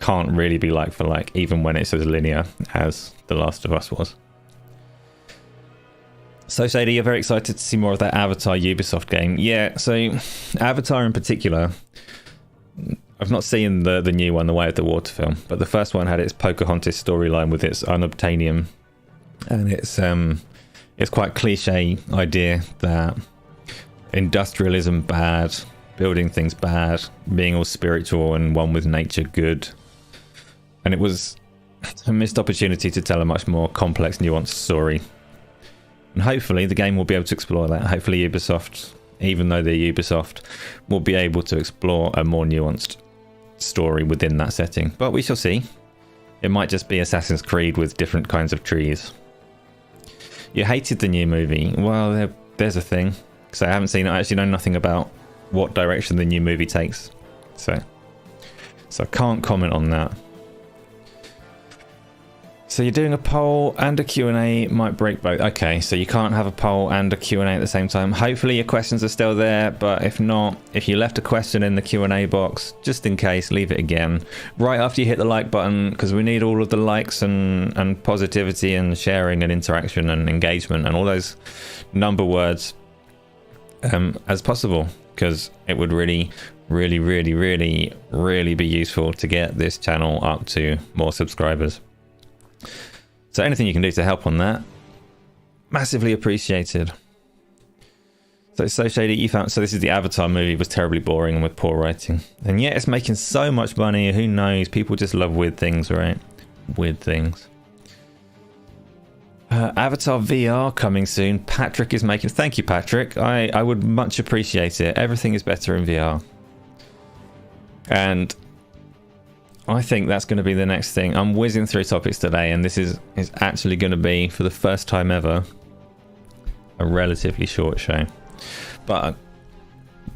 can't really be like for like, even when it's as linear as The Last of Us was. So Shady, you're very excited to see more of that Avatar Ubisoft game. Yeah, so Avatar in particular, I've not seen the new one, The Way of the Water film, but the first one had its Pocahontas storyline with its unobtainium, and it's quite cliche idea that industrialism bad, building things bad, being all spiritual and one with nature good. And it was a missed opportunity to tell a much more complex, nuanced story. And hopefully the game will be able to explore that. Hopefully Ubisoft, even though they're Ubisoft, will be able to explore a more nuanced story within that setting. But we shall see. It might just be Assassin's Creed with different kinds of trees. You hated the new movie. Well, there's a thing. Because I haven't seen it. I actually know nothing about what direction the new movie takes. So I can't comment on that. So you're doing a poll and a Q&A, might break both. Okay, so you can't have a poll and a Q&A at the same time. Hopefully your questions are still there, but if not, if you left a question in the Q&A box, just in case, leave it again. Right after you hit the like button, because we need all of the likes and positivity and sharing and interaction and engagement and all those number words as possible, because it would really be useful to get this channel up to more subscribers. So anything you can do to help on that, massively appreciated. So Shady, you found, so this is the Avatar movie, was terribly boring and with poor writing, and yet it's making so much money. Who knows? People just love weird things, right? Weird things. Avatar VR coming soon. Patrick is making. Thank you, Patrick. I would much appreciate it. Everything is better in VR, and I think that's going to be the next thing. I'm whizzing through topics today, and this is actually going to be, for the first time ever, a relatively short show. But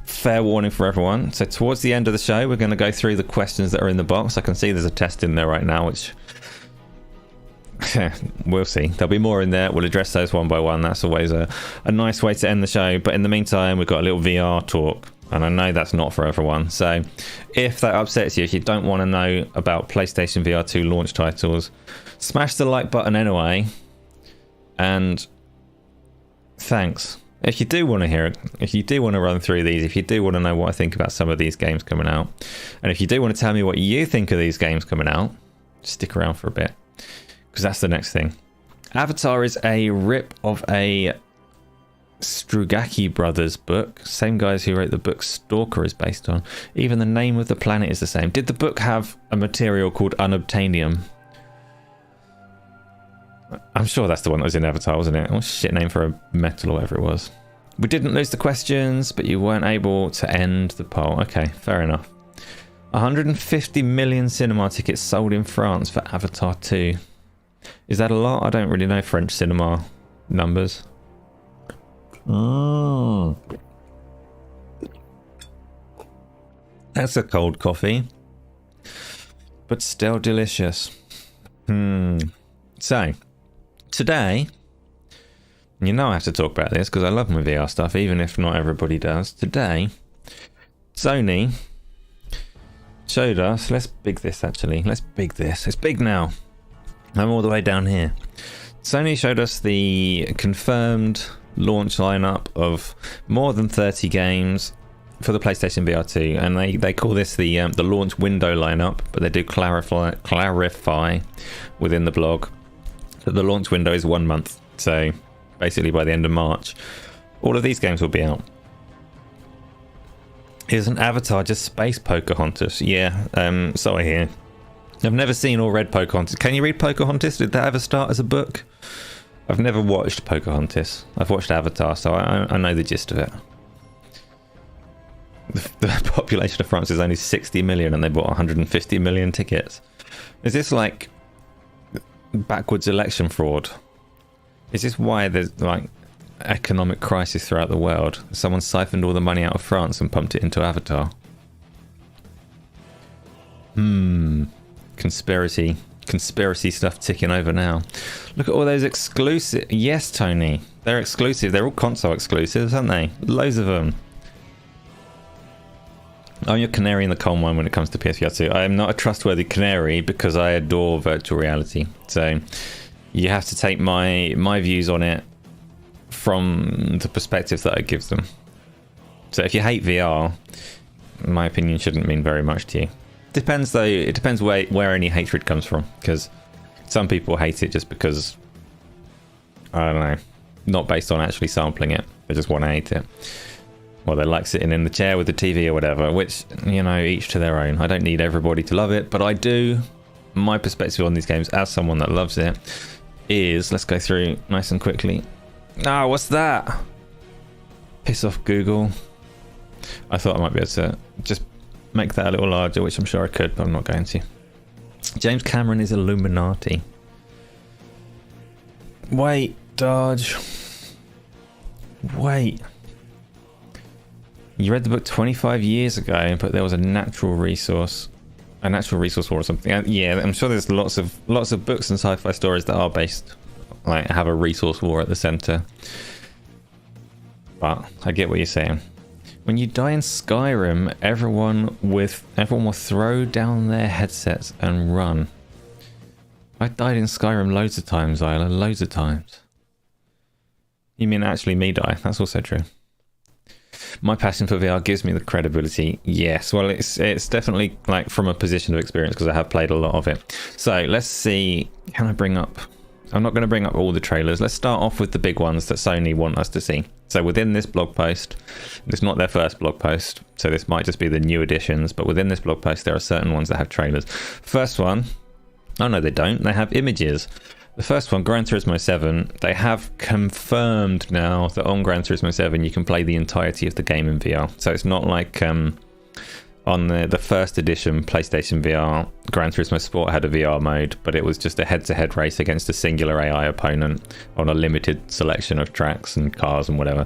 fair warning for everyone. So towards the end of the show, we're going to go through the questions that are in the box. I can see there's a test in there right now, which we'll see. There'll be more in there. We'll address those one by one. That's always a nice way to end the show. But in the meantime, we've got a little VR talk. And I know that's not for everyone. So if that upsets you, if you don't want to know about PlayStation VR2 launch titles, smash the like button anyway. And thanks. If you do want to hear it, if you do want to run through these, if you do want to know what I think about some of these games coming out, and if you do want to tell me what you think of these games coming out, stick around for a bit, because that's the next thing. Avatar is a rip of a Strugatsky brothers book, same guys who wrote the book Stalker is based on. Even the name of the planet is the same. Did the book have a material called unobtainium? I'm sure that's the one that was in Avatar, wasn't it? What a shit name for a metal or whatever it was. We didn't lose the questions, but you weren't able to end the poll. Okay, fair enough. 150 million cinema tickets sold in France for Avatar 2. Is that a lot? I don't really know French cinema numbers. Oh, that's a cold coffee, but still delicious. So today, you know I have to talk about this because I love my VR stuff, even if not everybody does. Today, Sony showed us, let's big this actually, let's big this, it's big now, I'm all the way down here. Sony showed us the confirmed launch lineup of more than 30 games for the PlayStation VR2, and they call this the launch window lineup, but they do clarify within the blog that the launch window is 1 month. So basically by the end of March, all of these games will be out. Isn't Avatar just space Pocahontas? Yeah, so I hear. I've never seen or read Pocahontas. Can you read Pocahontas? Did that ever start as a book? I've never watched Pocahontas. I've watched Avatar, so I know the gist of it. The population of France is only 60 million, and they bought 150 million tickets. Is this like backwards election fraud? Is this why there's like economic crisis throughout the world? Someone siphoned all the money out of France and pumped it into Avatar. Conspiracy stuff ticking over now. Look at all those exclusive. Yes, Tony, they're exclusive. They're all console exclusives, aren't they? Loads of them. I'm your canary in the coal mine when it comes to PSVR2. I am not a trustworthy canary because I adore virtual reality. So you have to take my views on it from the perspective that I give them. So if you hate VR, my opinion shouldn't mean very much to you. Depends though. It depends where any hatred comes from, because some people hate it just because, I don't know, not based on actually sampling it. They just want to hate it. Well, they like sitting in the chair with the TV or whatever, which, you know, each to their own. I don't need everybody to love it, but I do. My perspective on these games as someone that loves it is, let's go through nice and quickly. Ah, what's that? Piss off, Google. I thought I might be able to just make that a little larger, which I'm sure I could, but I'm not going to. James Cameron is Illuminati. Wait, Dodge. Wait. You read the book 25 years ago, but there was a natural resource war or something. Yeah, I'm sure there's lots of books and sci-fi stories that are based, like, have a resource war at the center. But I get what you're saying. When you die in Skyrim, everyone will throw down their headsets and run. I died in Skyrim loads of times, Isla, loads of times. You mean actually me die? That's also true. My passion for VR gives me the credibility. Yes, well, it's definitely like from a position of experience because I have played a lot of it. So let's see. Can I bring up? I'm not going to bring up all the trailers. Let's start off with the big ones that Sony want us to see. So within this blog post, it's not their first blog post, so this might just be the new additions, but within this blog post there are certain ones that have trailers. First one, oh no they don't, they have images. The first one, Gran Turismo 7, they have confirmed now that on Gran Turismo 7 you can play the entirety of the game in VR. So it's not like on the first edition PlayStation VR, Gran Turismo Sport had a VR mode, but it was just a head-to-head race against a singular AI opponent on a limited selection of tracks and cars and whatever.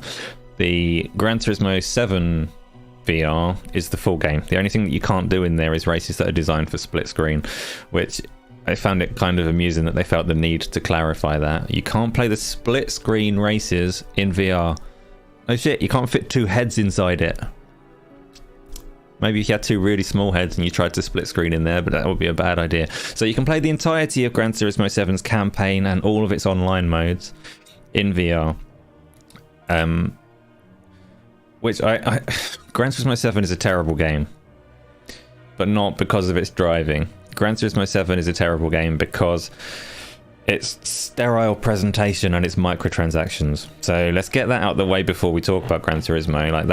The Gran Turismo 7 VR is the full game. The only thing that you can't do in there is races that are designed for split screen, which I found it kind of amusing that they felt the need to clarify that. You can't play the split screen races in VR. Oh shit, you can't fit two heads inside it. Maybe if you had two really small heads and you tried to split screen in there, but that would be a bad idea. So you can play the entirety of Gran Turismo 7's campaign and all of its online modes in VR. Which Gran Turismo 7 is a terrible game, but not because of its driving. Gran Turismo 7 is a terrible game because it's sterile presentation and it's microtransactions. So let's get that out of the way before we talk about Gran Turismo. Like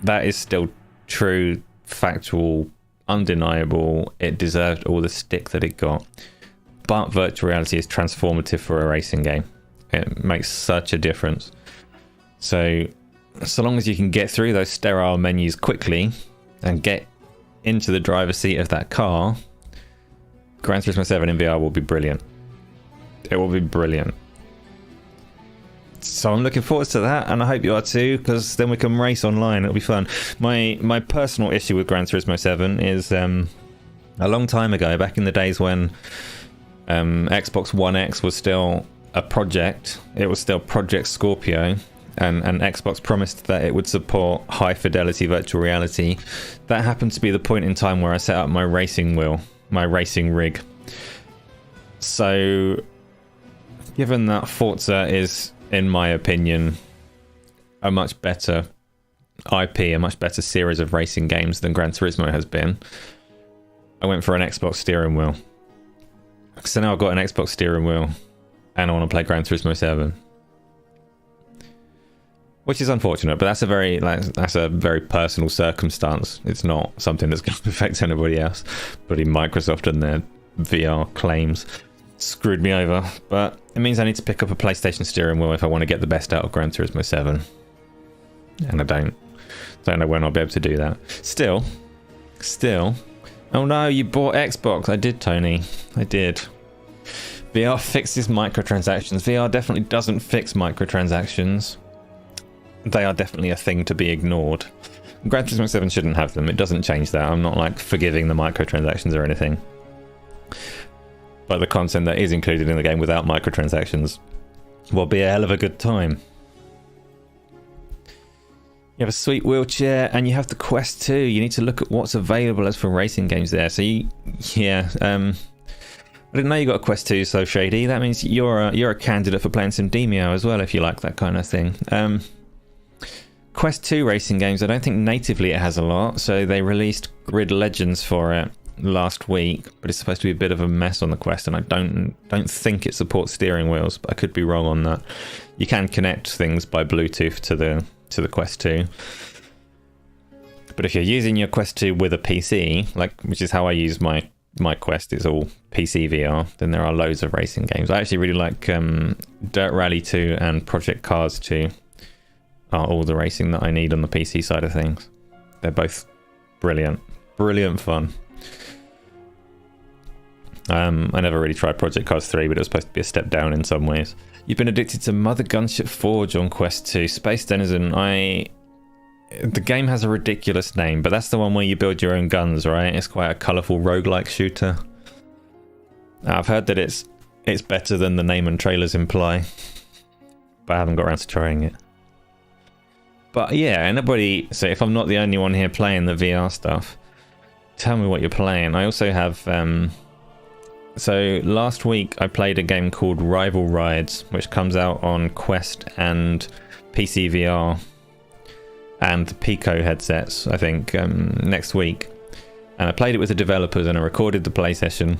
that is still true, factual, undeniable. It deserved all the stick that it got. But virtual reality is transformative for a racing game. It makes such a difference. So long as you can get through those sterile menus quickly and get into the driver's seat of that car, Gran Turismo 7 in VR will be brilliant. It will be brilliant. So I'm looking forward to that, and I hope you are too, because then we can race online. It'll be fun. My personal issue with Gran Turismo 7 is a long time ago, back in the days when Xbox One X was still a project. It was still Project Scorpio, and Xbox promised that it would support high fidelity virtual reality. That happened to be the point in time where I set up my racing wheel, my racing rig. So given that Forza is, in my opinion, a much better IP, a much better series of racing games than Gran Turismo has been, I went for an Xbox steering wheel. So now I've got an Xbox steering wheel and I want to play Gran Turismo 7. Which is unfortunate, but that's a very personal circumstance. It's not something that's going to affect anybody else. But Microsoft and their VR claims screwed me over. But it means I need to pick up a PlayStation steering wheel if I want to get the best out of Gran Turismo 7. And I don't know when I'll be able to do that. Still, Oh no, you bought Xbox. I did, Tony. I did. VR fixes microtransactions. VR definitely doesn't fix microtransactions. They are definitely a thing to be ignored. Gran Turismo 7 shouldn't have them. It doesn't change that. I'm not like forgiving the microtransactions or anything. But the content that is included in the game without microtransactions will be a hell of a good time. You have a sweet wheelchair and you have the Quest 2. You need to look at what's available as for racing games there. So I didn't know you got a Quest 2, so Shady. That means you're a candidate for playing some Demio as well, if you like that kind of thing. Quest 2 racing games, I don't think natively it has a lot. So they released Grid Legends for it last week, but it's supposed to be a bit of a mess on the Quest, and I don't think it supports steering wheels, but I could be wrong on that. You can connect things by Bluetooth to the Quest 2. But if you're using your Quest 2 with a PC, which is how I use my Quest, it's all PC VR, then there are loads of racing games. I actually really like Dirt Rally 2 and Project Cars 2 are all the racing that I need on the PC side of things. They're both brilliant fun. I never really tried Project Cars 3, but it was supposed to be a step down in some ways. You've been addicted to Mother Gunship Forge on Quest 2. Space Denizen, the game has a ridiculous name, but that's the one where you build your own guns, right? It's quite a colourful roguelike shooter. I've heard that it's better than the name and trailers imply, but I haven't got around to trying it. But yeah, so if I'm not the only one here playing the VR stuff, tell me what you're playing. I also have... So last week I played a game called Rival Rides, which comes out on Quest and PC VR and the Pico headsets, I think, next week. And I played it with the developers and I recorded the play session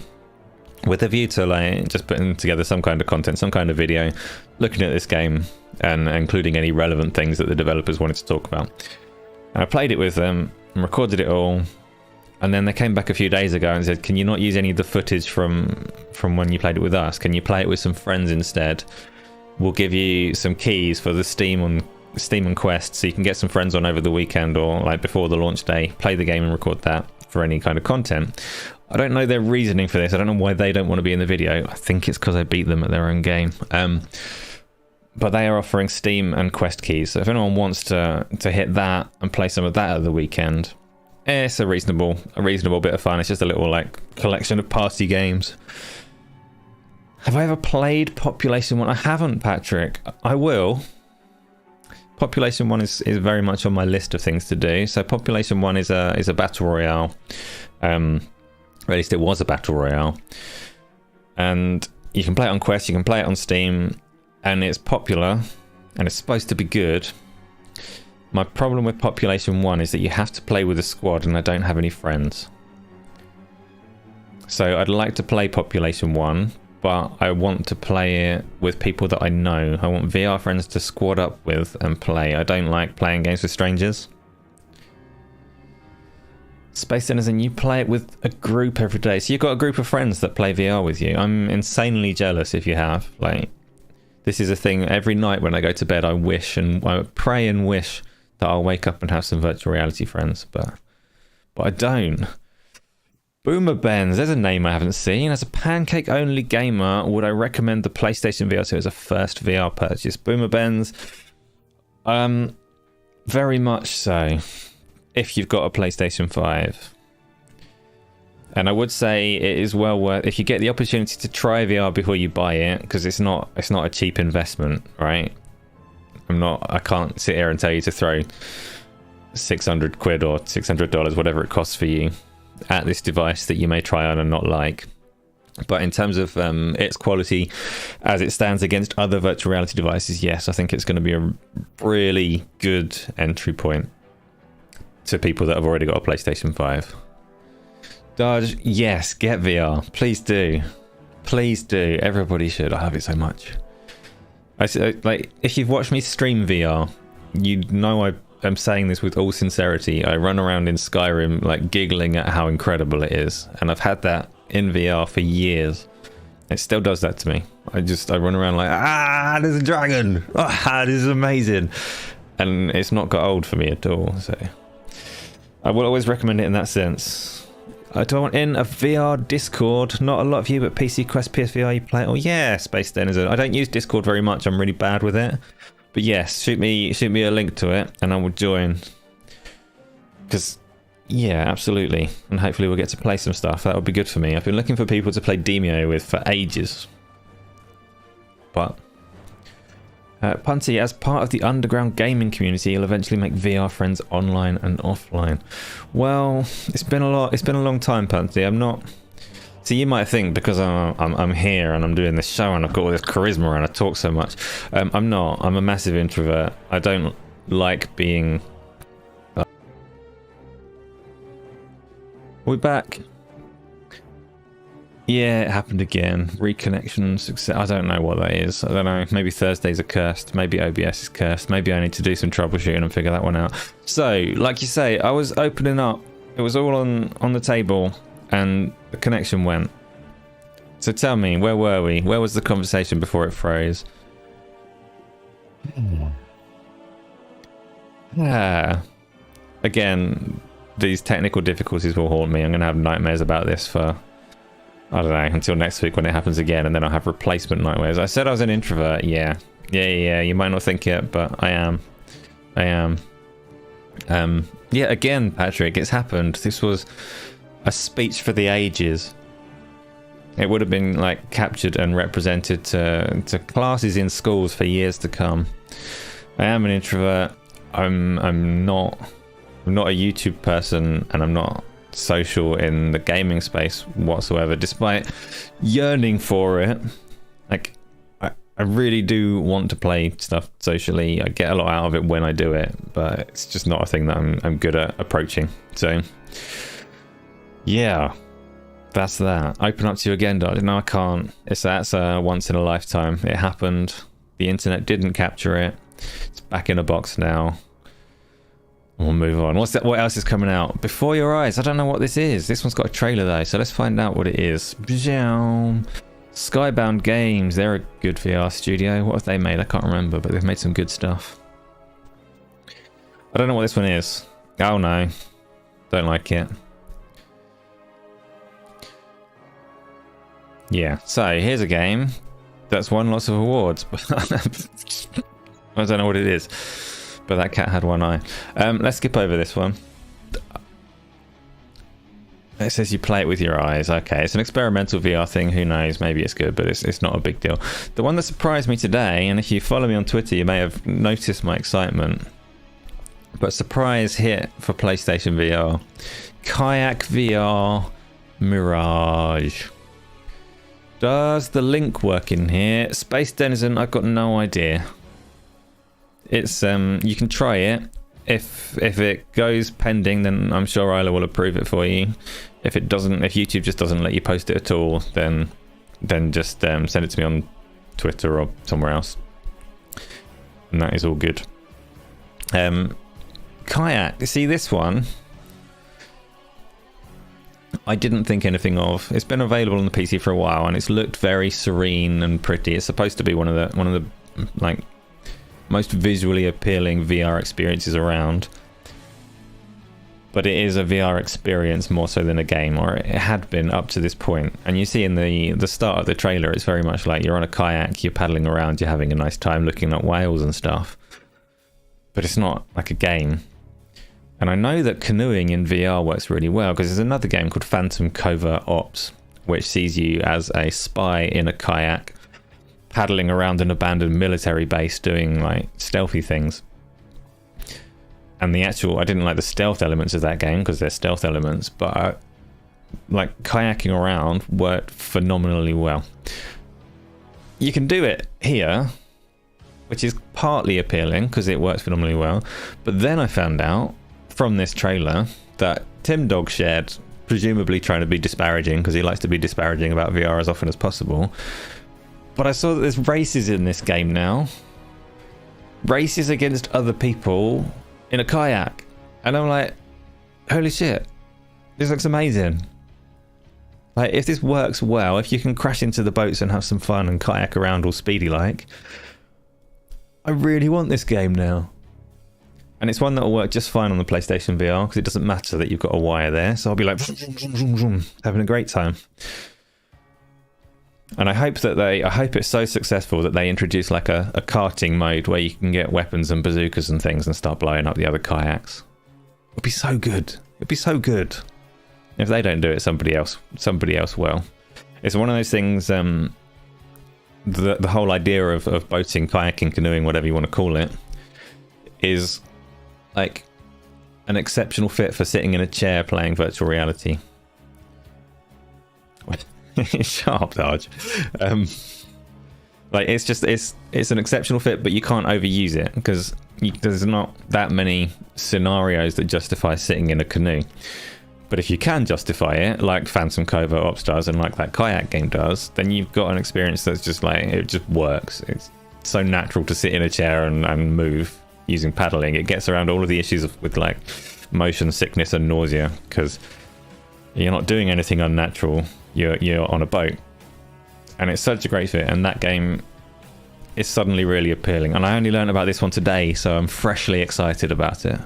with a view to just putting together some kind of content, some kind of video, looking at this game and including any relevant things that the developers wanted to talk about. And I played it with them and recorded it all. And then they came back a few days ago and said, can you not use any of the footage from when you played it with us? Can you play it with some friends instead? We'll give you some keys for the Steam and Quest, so you can get some friends on over the weekend or before the launch day, play the game and record that for any kind of content. I don't know their reasoning for this. I don't know why they don't want to be in the video. I think it's because I beat them at their own game. But they are offering Steam and Quest keys. So if anyone wants to hit that and play some of that at the weekend... it's a reasonable bit of fun. It's just a little collection of party games. Have I ever played Population 1? I haven't, Patrick. I will. Population 1 is very much on my list of things to do. So Population 1 is a battle royale. Or at least it was a battle royale. And you can play it on Quest, you can play it on Steam, and it's popular and it's supposed to be good. My problem with Population 1 is that you have to play with a squad and I don't have any friends. So I'd like to play Population 1, but I want to play it with people that I know. I want VR friends to squad up with and play. I don't like playing games with strangers. Space Denizen, you play it with a group every day. So you've got a group of friends that play VR with you. I'm insanely jealous if you have. This is a thing every night when I go to bed. I pray and wish that I'll wake up and have some virtual reality friends, but I don't. Boomer Benz, there's a name I haven't seen. As a pancake-only gamer, would I recommend the PlayStation VR2 as a first VR purchase? Boomer Benz, very much so, if you've got a PlayStation 5. And I would say it is well worth, if you get the opportunity to try VR before you buy it, because it's not a cheap investment, right? I can't sit here and tell you to throw 600 quid or $600, whatever it costs for you, at this device that you may try on and not like. But in terms of its quality as it stands against other virtual reality devices, yes, I think it's going to be a really good entry point to people that have already got a PlayStation 5. Dodge, yes, get VR. Please do. Please do. Everybody should. I love it so much. If you've watched me stream VR, you know I'm saying this with all sincerity. I run around in Skyrim giggling at how incredible it is, and I've had that in VR for years. It still does that to me. I run around there's a dragon. This is amazing, and it's not got old for me at all. So I will always recommend it in that sense. Do I want in a VR Discord? Not a lot of you, but PC Quest, PSVR, you play it? Oh yeah, Space Denizen. I don't use Discord very much. I'm really bad with it. But yes, shoot me a link to it, and I will join. Because, yeah, absolutely. And hopefully we'll get to play some stuff. That would be good for me. I've been looking for people to play Demio with for ages. But... Punty, as part of the underground gaming community, you'll eventually make VR friends online and offline. Well, it's been a long time, Punty. I'm not. So you might think because I'm here and I'm doing this show and I've got all this charisma and I talk so much. I'm not. I'm a massive introvert. I don't like being. We're back. Yeah, it happened again. Reconnection success. I don't know what that is. I don't know. Maybe Thursdays are cursed. Maybe OBS is cursed. Maybe I need to do some troubleshooting and figure that one out. So, like you say, I was opening up. It was all on the table, and the connection went. So tell me, where were we? Where was the conversation before it froze? Again, these technical difficulties will haunt me. I'm going to have nightmares about this for... I don't know, until next week when it happens again, and then I'll have replacement nightmares. I said I was an introvert, yeah. Yeah, you might not think it, but I am. Yeah, again, Patrick, it's happened. This was a speech for the ages. It would have been, like, captured and represented to classes in schools for years to come. I am an introvert. I'm not a YouTube person, and I'm not social in the gaming space whatsoever, despite yearning for it. Like, I really do want to play stuff socially. I get a lot out of it when I do it, but it's just not a thing that I'm good at approaching. So yeah, that's that. Open up to you again, Dad. No, I can't. That's a once in a lifetime. It happened. The internet didn't capture it. It's back in a box now. We'll move on. What else is coming out? Before Your Eyes. I don't know what this is. This one's got a trailer though, so let's find out what it is. Skybound Games. They're a good VR studio. What have they made? I can't remember, but they've made some good stuff. I don't know what this one is. Oh no. Don't like it. Yeah, so here's a game that's won lots of awards. I don't know what it is. But that cat had one eye. Let's skip over this one. It says you play it with your eyes. Okay, it's an experimental VR thing. Who knows? Maybe it's good, but it's not a big deal. The one that surprised me today, and if you follow me on Twitter, you may have noticed my excitement. But surprise hit for PlayStation VR. Kayak VR Mirage. Does the link work in here? Space Denizen, I've got no idea. It's you can try it. If it goes pending, then I'm sure Isla will approve it for you. If it doesn't, if YouTube just doesn't let you post it at all, then just send it to me on Twitter or somewhere else, and that is all good. Kayak. See, this one I didn't think anything of. It's been available on the PC for a while, and it's looked very serene and pretty. It's supposed to be one of the like most visually appealing VR experiences around, but it is a VR experience more so than a game, or it had been up to this point. And you see in the start of the trailer, it's very much like you're on a kayak, you're paddling around, you're having a nice time looking at whales and stuff, but it's not like a game. And I know that canoeing in VR works really well, because there's another game called Phantom Covert Ops, which sees you as a spy in a kayak paddling around an abandoned military base doing like stealthy things. And I didn't like the stealth elements of that game because they're stealth elements, but like kayaking around worked phenomenally well. You can do it here, which is partly appealing because it works phenomenally well. But then I found out from this trailer that Tim Dog shared, presumably trying to be disparaging because he likes to be disparaging about VR as often as possible. But I saw that there's races in this game now. Races against other people in a kayak. And I'm like, holy shit, this looks amazing. Like, if this works well, if you can crash into the boats and have some fun and kayak around all speedy like, I really want this game now. And it's one that will work just fine on the PlayStation VR because it doesn't matter that you've got a wire there. So I'll be like having a great time. And I hope it's so successful that they introduce like a karting mode where you can get weapons and bazookas and things and start blowing up the other kayaks. It'd be so good. It'd be so good. If they don't do it, somebody else will. It's one of those things. The whole idea of boating, kayaking, canoeing, whatever you want to call it, is like an exceptional fit for sitting in a chair playing virtual reality. Sharp dodge. Like it's an exceptional fit, but you can't overuse it because there's not that many scenarios that justify sitting in a canoe. But if you can justify it, like Phantom Covert Ops does and like that kayak game does, then you've got an experience that's just like, it just works. It's so natural to sit in a chair and move using paddling. It gets around all of the issues with like motion sickness and nausea because you're not doing anything unnatural. You're on a boat, and it's such a great fit, and that game is suddenly really appealing. And I only learned about this one today, so I'm freshly excited about it.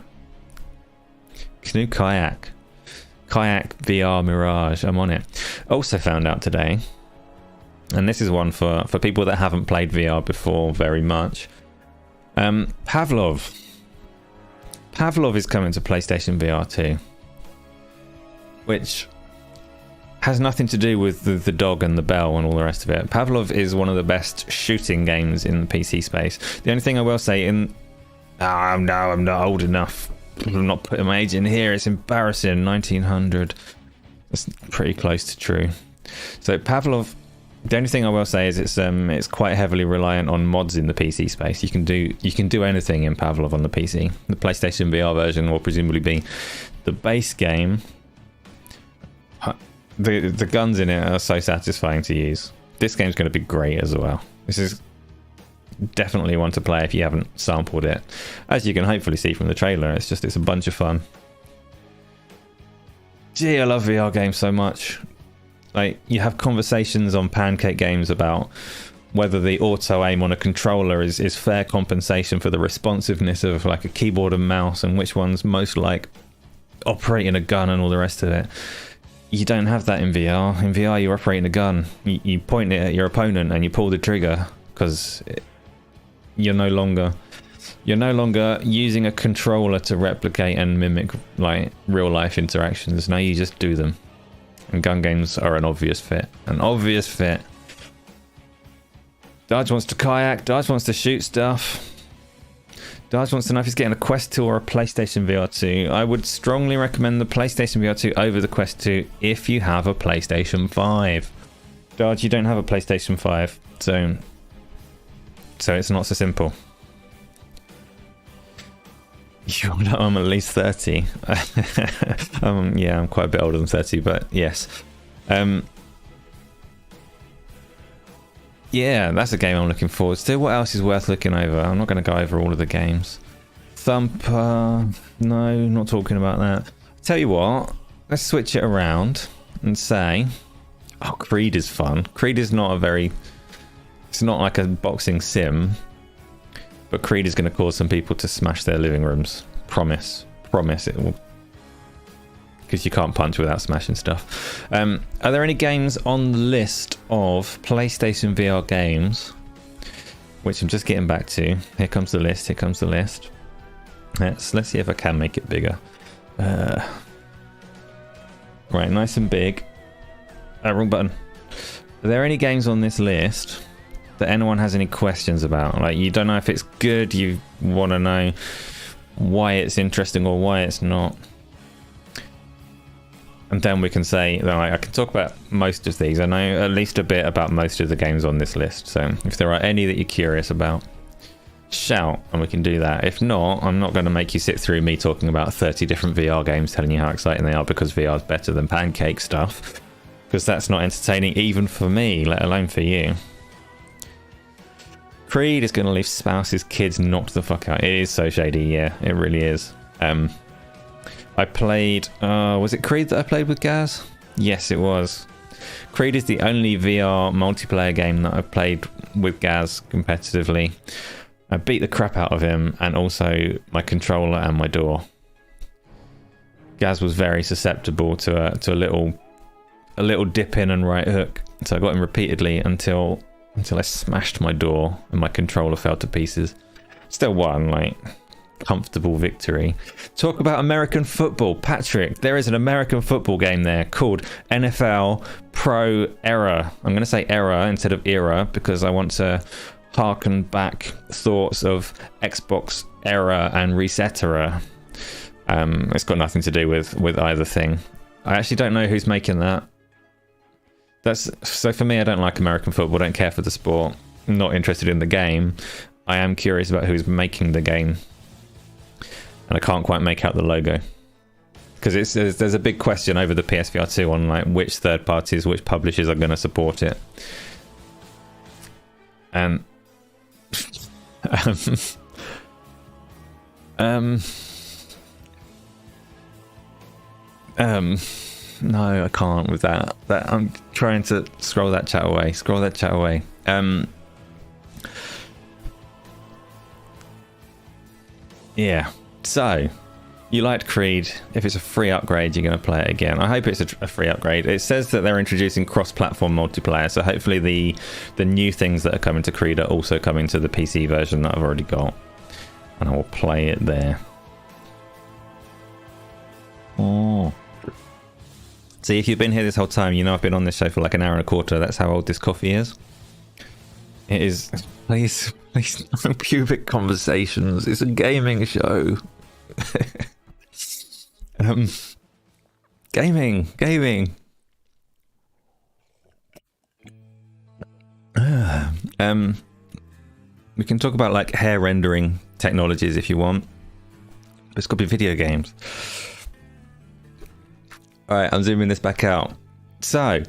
Canoe kayak VR Mirage, I'm on it. Also found out today, and this is one for people that haven't played VR before very much. Pavlov is coming to PlayStation VR 2, which has nothing to do with the dog and the bell and all the rest of it. Pavlov is one of the best shooting games in the PC space. The only thing I will say I'm not old enough. I'm not putting my age in here. It's embarrassing. 1900. That's pretty close to true. So Pavlov, the only thing I will say is it's quite heavily reliant on mods in the PC space. You can do anything in Pavlov on the PC. The PlayStation VR version will presumably be the base game. The guns in it are so satisfying to use. This game's going to be great as well. This is definitely one to play if you haven't sampled it. As you can hopefully see from the trailer, it's a bunch of fun. Gee, I love VR games so much. Like, you have conversations on Pancake Games about whether the auto aim on a controller is fair compensation for the responsiveness of like a keyboard and mouse, and which one's most like operating a gun and all the rest of it. You don't have that in VR. In VR, you're operating a gun. You point it at your opponent and you pull the trigger because you're no longer using a controller to replicate and mimic like real life interactions. Now you just do them. And gun games are an obvious fit. An obvious fit. Dodge wants to kayak. Dodge wants to shoot stuff. Dodge wants to know if he's getting a Quest 2 or a PlayStation VR 2. I would strongly recommend the PlayStation VR 2 over the Quest 2 if you have a PlayStation 5. Dodge, you don't have a PlayStation 5, so it's not so simple. I'm at least 30. Yeah, I'm quite a bit older than 30, but yes. Yeah, that's a game I'm looking forward to. What else is worth looking over? I'm not going to go over all of the games. Thumper, no, not talking about that. Tell you what, let's switch it around and say, oh, Creed is fun. Creed is it's not like a boxing sim, but Creed is going to cause some people to smash their living rooms. Promise it will. Because you can't punch without smashing stuff. Are there any games on the list of PlayStation VR games, which I'm just getting back to? Here comes the list. Let's see if I can make it bigger. Right, nice and big. Wrong button. Are there any games on this list that anyone has any questions about? Like, you don't know if it's good, you want to know why it's interesting or why it's not. And then we can say, I can talk about most of these. I know at least a bit about most of the games on this list. So if there are any that you're curious about, shout and we can do that. If not, I'm not going to make you sit through me talking about 30 different VR games telling you how exciting they are because VR is better than pancake stuff. Because that's not entertaining even for me, let alone for you. Creed is going to leave spouses, kids knocked the fuck out. It is so shady, yeah, it really is. I played, was it Creed that I played with GaaS? Yes, it was. Creed is the only VR multiplayer game that I've played with GaaS competitively. I beat the crap out of him, and also my controller and my door. GaaS was very susceptible to a little dip in and right hook, so I got him repeatedly until I smashed my door and my controller fell to pieces. Still won, like, comfortable victory. Talk about American football. Patrick, there is an American football game there called NFL Pro Era. I'm going to say era instead of era because I want to harken back thoughts of Xbox era and Reset era. It's got nothing to do with either thing. I actually don't know who's making that. So for me, I don't like American football, don't care for the sport, I'm not interested in the game. I am curious about who's making the game, and I can't quite make out the logo because there's a big question over the PSVR2 on like which third parties, which publishers are going to support it. And no, I can't with that. I'm trying to scroll that chat away. Yeah. So, you liked Creed. If it's a free upgrade, you're going to play it again. I hope it's a free upgrade. It says that they're introducing cross-platform multiplayer, so hopefully the new things that are coming to Creed are also coming to the PC version that I've already got. And I will play it there. Oh. See, if you've been here this whole time, you know I've been on this show for like an hour and a quarter. That's how old this coffee is. It is... Please, no pubic conversations. It's a gaming show. Gaming. We can talk about like hair rendering technologies if you want. But it's got to be video games. Alright, I'm zooming this back out. So.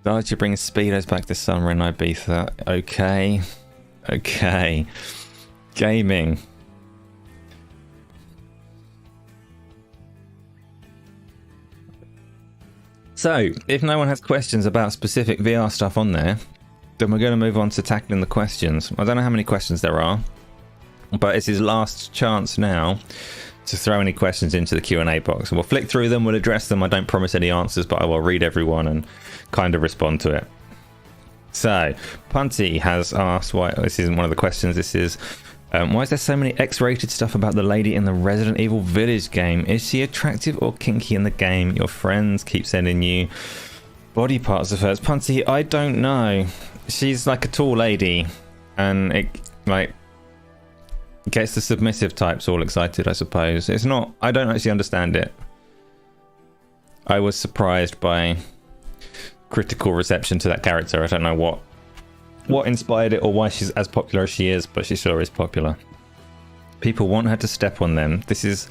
You're bringing Speedos back this summer in Ibiza. Okay. Gaming. So, if no one has questions about specific VR stuff on there, then we're going to move on to tackling the questions. I don't know how many questions there are, but it's his last chance now to throw any questions into the Q&A box. And we'll flick through them, we'll address them. I don't promise any answers, but I will read everyone and kind of respond to it. So, Punty has asked, why this isn't one of the questions, this is, why is there so many X-rated stuff about the lady in the Resident Evil Village game? Is she attractive or kinky in the game? Your friends keep sending you body parts of hers. Punty, I don't know. She's like a tall lady, and it like gets the submissive types all excited, I suppose. It's not, I don't actually understand it. I was surprised by critical reception to that character. I don't know what inspired it or why she's as popular as she is, but she sure is popular. People want her to step on them. This is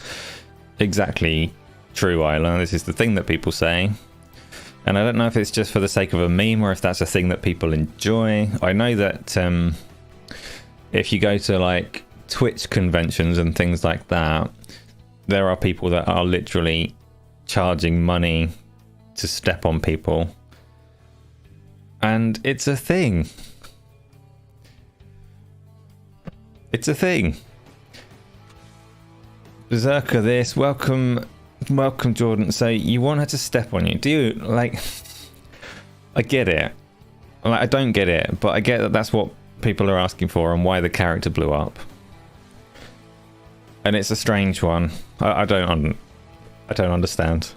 exactly true, Isla. This is the thing that people say. And I don't know if it's just for the sake of a meme or if that's a thing that people enjoy. I know that if you go to like Twitch conventions and things like that, there are people that are literally charging money to step on people. And it's a thing. It's a thing. Berserker this. Welcome Jordan. So you want her to step on you. Do you, like... I get it. Like, I don't get it, but I get that that's what people are asking for and why the character blew up. And it's a strange one. I don't understand.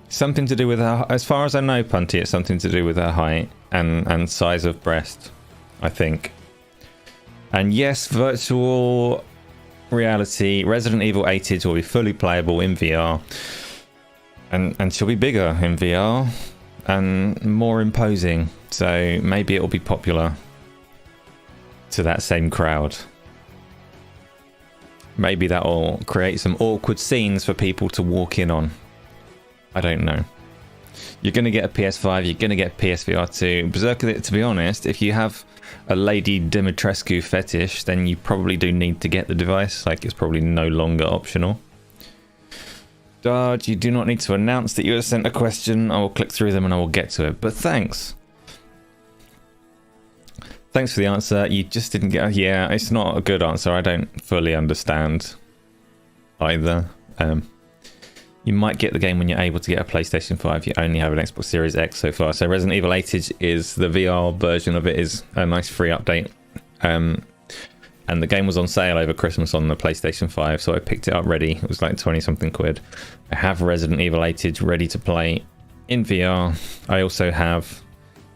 Something to do with her, as far as I know, Punty, it's something to do with her height and size of breast, I think. And yes, virtual reality, Resident Evil 8 will be fully playable in VR. And she'll be bigger in VR and more imposing. So maybe it'll be popular to that same crowd. Maybe that'll create some awkward scenes for people to walk in on. I don't know. You're going to get a PS5, you're going to get PSVR2. Berserker, to be honest, if you have a Lady Dimitrescu fetish, then you probably do need to get the device. Like, it's probably no longer optional. Dodge, you do not need to announce that you have sent a question. I will click through them and I will get to it. But thanks. Thanks for the answer. You just didn't get... Yeah, it's not a good answer. I don't fully understand either. You might get the game when you're able to get a PlayStation 5. You only have an Xbox Series X so far. So Resident Evil 8 is the VR version of it, is a nice free update. And the game was on sale over Christmas on the PlayStation 5, so I picked it up ready. It was like 20 something quid. I have Resident Evil 8 ready to play in VR. I also have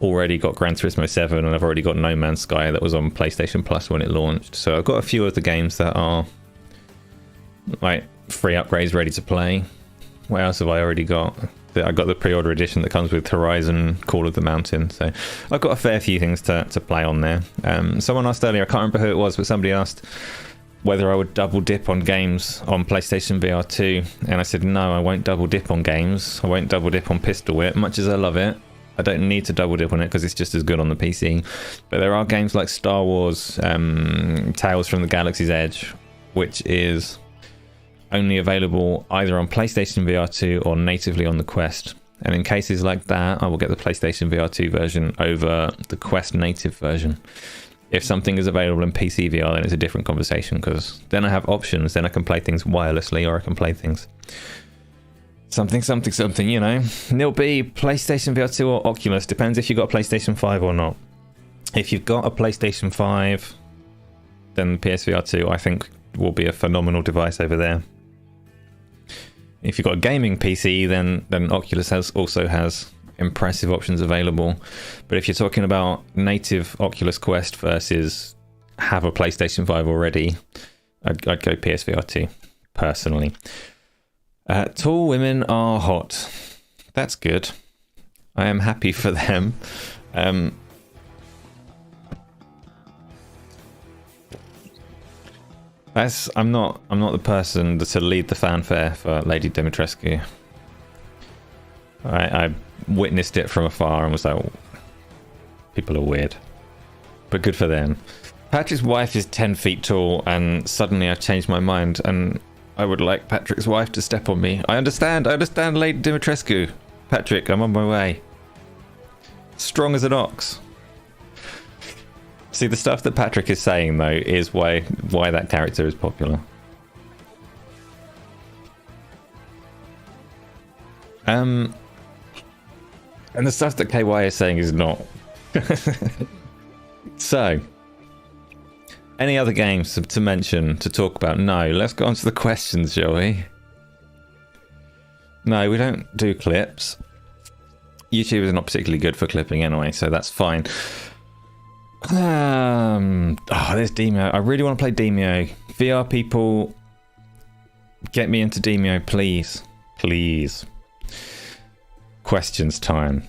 already got Gran Turismo 7, and I've already got No Man's Sky that was on PlayStation Plus when it launched. So I've got a few of the games that are like free upgrades ready to play. What else have I already got? I got the pre-order edition that comes with Horizon Call of the Mountain. So I've got a fair few things to play on there. Someone asked earlier, I can't remember who it was, but somebody asked whether I would double dip on games on PlayStation VR2. And I said, no, I won't double dip on games. I won't double dip on Pistol Whip. Much as I love it, I don't need to double dip on it because it's just as good on the PC. But there are games like Star Wars, Tales from the Galaxy's Edge, which is only available either on PlayStation VR2 or natively on the Quest. And in cases like that, I will get the PlayStation VR2 version over the Quest native version. If something is available in PC VR, then it's a different conversation, because then I have options. Then I can play things wirelessly, or I can play things something, you know. Neil B, PlayStation VR2 or Oculus? Depends if you've got a PlayStation 5 or not. If you've got a PlayStation 5, then PSVR2 I think will be a phenomenal device over there. If you've got a gaming PC, then Oculus also has impressive options available. But if you're talking about native Oculus Quest versus have a PlayStation 5 already, I'd go PSVR2 personally. Tall women are hot. That's good. I am happy for them. I'm not the person to lead the fanfare for Lady Dimitrescu. I witnessed it from afar and was like, oh, people are weird. But good for them. Patrick's wife is 10 feet tall, and suddenly I've changed my mind, and I would like Patrick's wife to step on me. I understand Lady Dimitrescu. Patrick, I'm on my way. Strong as an ox. See, the stuff that Patrick is saying, though, is why that character is popular. And the stuff that KY is saying is not. So, any other games to mention, to talk about? No, let's go on to the questions, shall we? No, we don't do clips. YouTube is not particularly good for clipping anyway, so that's fine. There's Demio. I really want to play Demio. VR people, get me into Demio, please. Please. Questions time.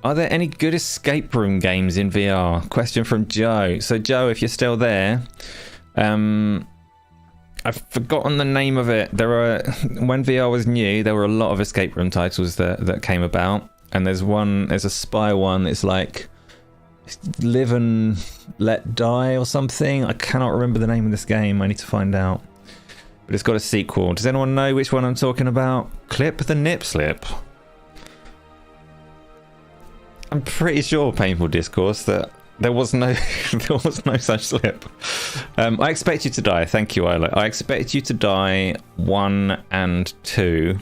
Are there any good escape room games in VR? Question from Joe. So Joe, if you're still there, I've forgotten the name of it. When VR was new, there were a lot of escape room titles that came about, and there's a spy one. It's like Live and Let Die or something. I cannot remember the name of this game. I need to find out. But it's got a sequel. Does anyone know which one I'm talking about? Clip the Nip Slip. I'm pretty sure, Painful Discourse, that there was no such slip. I Expect You to Die. Thank you, Isla. I Expect You to Die 1 and 2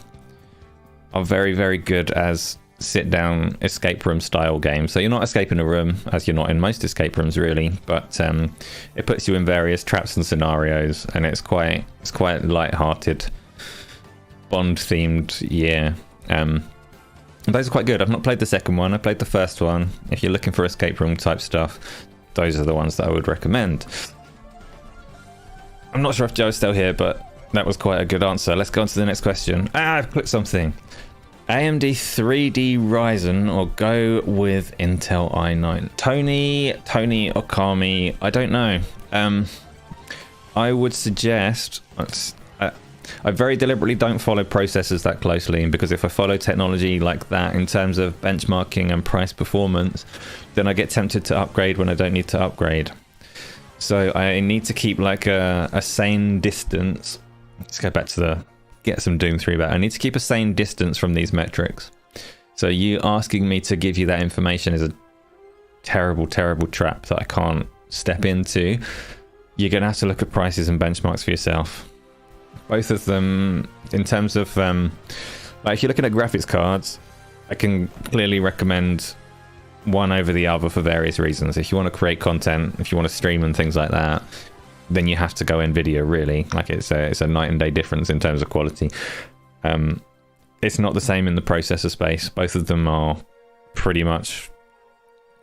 are very, very good as sit-down escape room style games. So you're not escaping a room, as you're not in most escape rooms, really. But it puts you in various traps and scenarios, and it's quite light-hearted, Bond-themed. Yeah. Those are quite good. I've not played the second one. I played the first one. If you're looking for escape room type stuff, those are the ones that I would recommend. I'm not sure if Joe's still here, but that was quite a good answer. Let's go on to the next question. I've clicked something. AMD 3D Ryzen or go with Intel i9? Tony Okami, I don't know. I would suggest... I very deliberately don't follow processors that closely, because if I follow technology like that in terms of benchmarking and price performance, then I get tempted to upgrade when I don't need to upgrade. So I need to keep like a sane distance. Let's go back to get some Doom 3 back. I need to keep a sane distance from these metrics. So you asking me to give you that information is a terrible, terrible trap that I can't step into. You're going to have to look at prices and benchmarks for yourself. Both of them, in terms of, like if you're looking at graphics cards, I can clearly recommend one over the other for various reasons. If you want to create content, if you want to stream and things like that, then you have to go Nvidia, really. Like it's a night and day difference in terms of quality. It's not the same in the processor space. Both of them are pretty much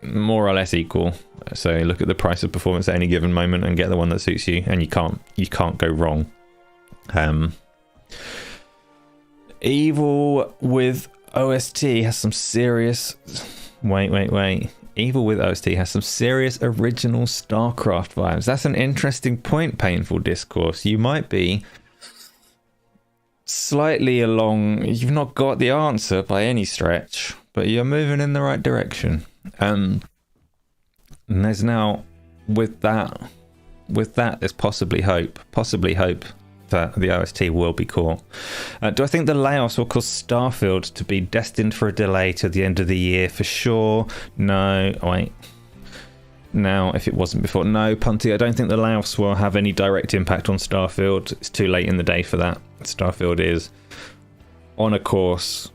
more or less equal. So look at the price of performance at any given moment and get the one that suits you, and you can't go wrong. Evil with OST has some serious... Wait. Evil with OST has some serious original StarCraft vibes. That's an interesting point, Painful Discourse. You might be slightly along... You've not got the answer by any stretch, but you're moving in the right direction. And there's now, with that, there's possibly hope that the OST will be cool. Do I think the layoffs will cause Starfield to be destined for a delay to the end of the year? For sure. No. Wait. Now, if it wasn't before. No, Punty, I don't think the layoffs will have any direct impact on Starfield. It's too late in the day for that. Starfield is on a course,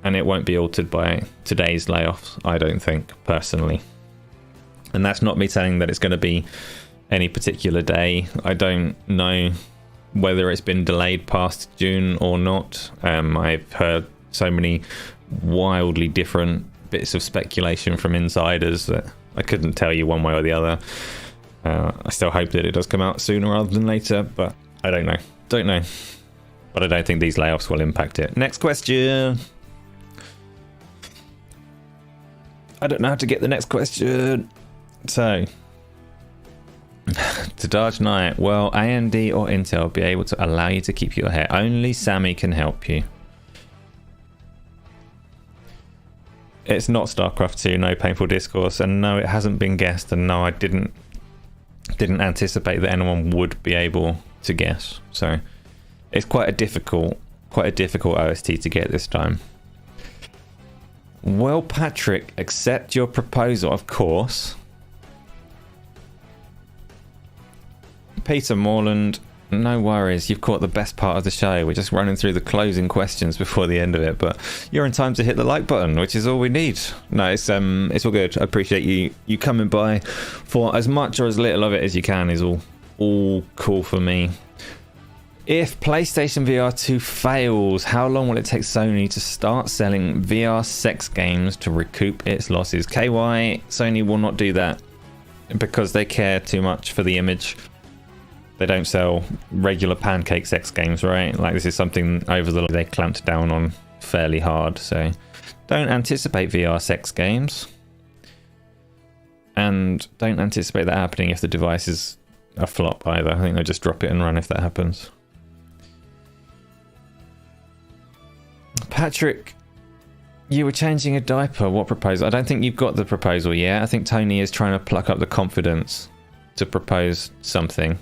and it won't be altered by today's layoffs, I don't think, personally. And that's not me saying that it's going to be any particular day. I don't know whether it's been delayed past June or not. I've heard so many wildly different bits of speculation from insiders that I couldn't tell you one way or the other. I still hope that it does come out sooner rather than later, but I don't know. But I don't think these layoffs will impact it. Next question. I don't know how to get the next question. So... to Darge Knight, will AMD or Intel be able to allow you to keep your hair? Only Sammy can help you. It's not StarCraft 2, no Painful Discourse, and no, it hasn't been guessed, and no, I didn't anticipate that anyone would be able to guess. So it's quite a difficult OST to get this time. Will Patrick accept your proposal? Of course. Peter Morland, no worries, you've caught the best part of the show. We're just running through the closing questions before the end of it, but you're in time to hit the like button, which is all we need. No, it's all good. I appreciate you coming by. For as much or as little of it as you can is all cool for me. If PlayStation VR2 fails, how long will it take Sony to start selling VR sex games to recoup its losses? KY, Sony will not do that because they care too much for the image. They don't sell regular pancake sex games, right? Like, this is something over the they clamped down on fairly hard. So don't anticipate VR sex games. And don't anticipate that happening if the device is a flop either. I think they'll just drop it and run if that happens. Patrick, you were changing a diaper. What proposal? I don't think you've got the proposal yet. I think Tony is trying to pluck up the confidence to propose something.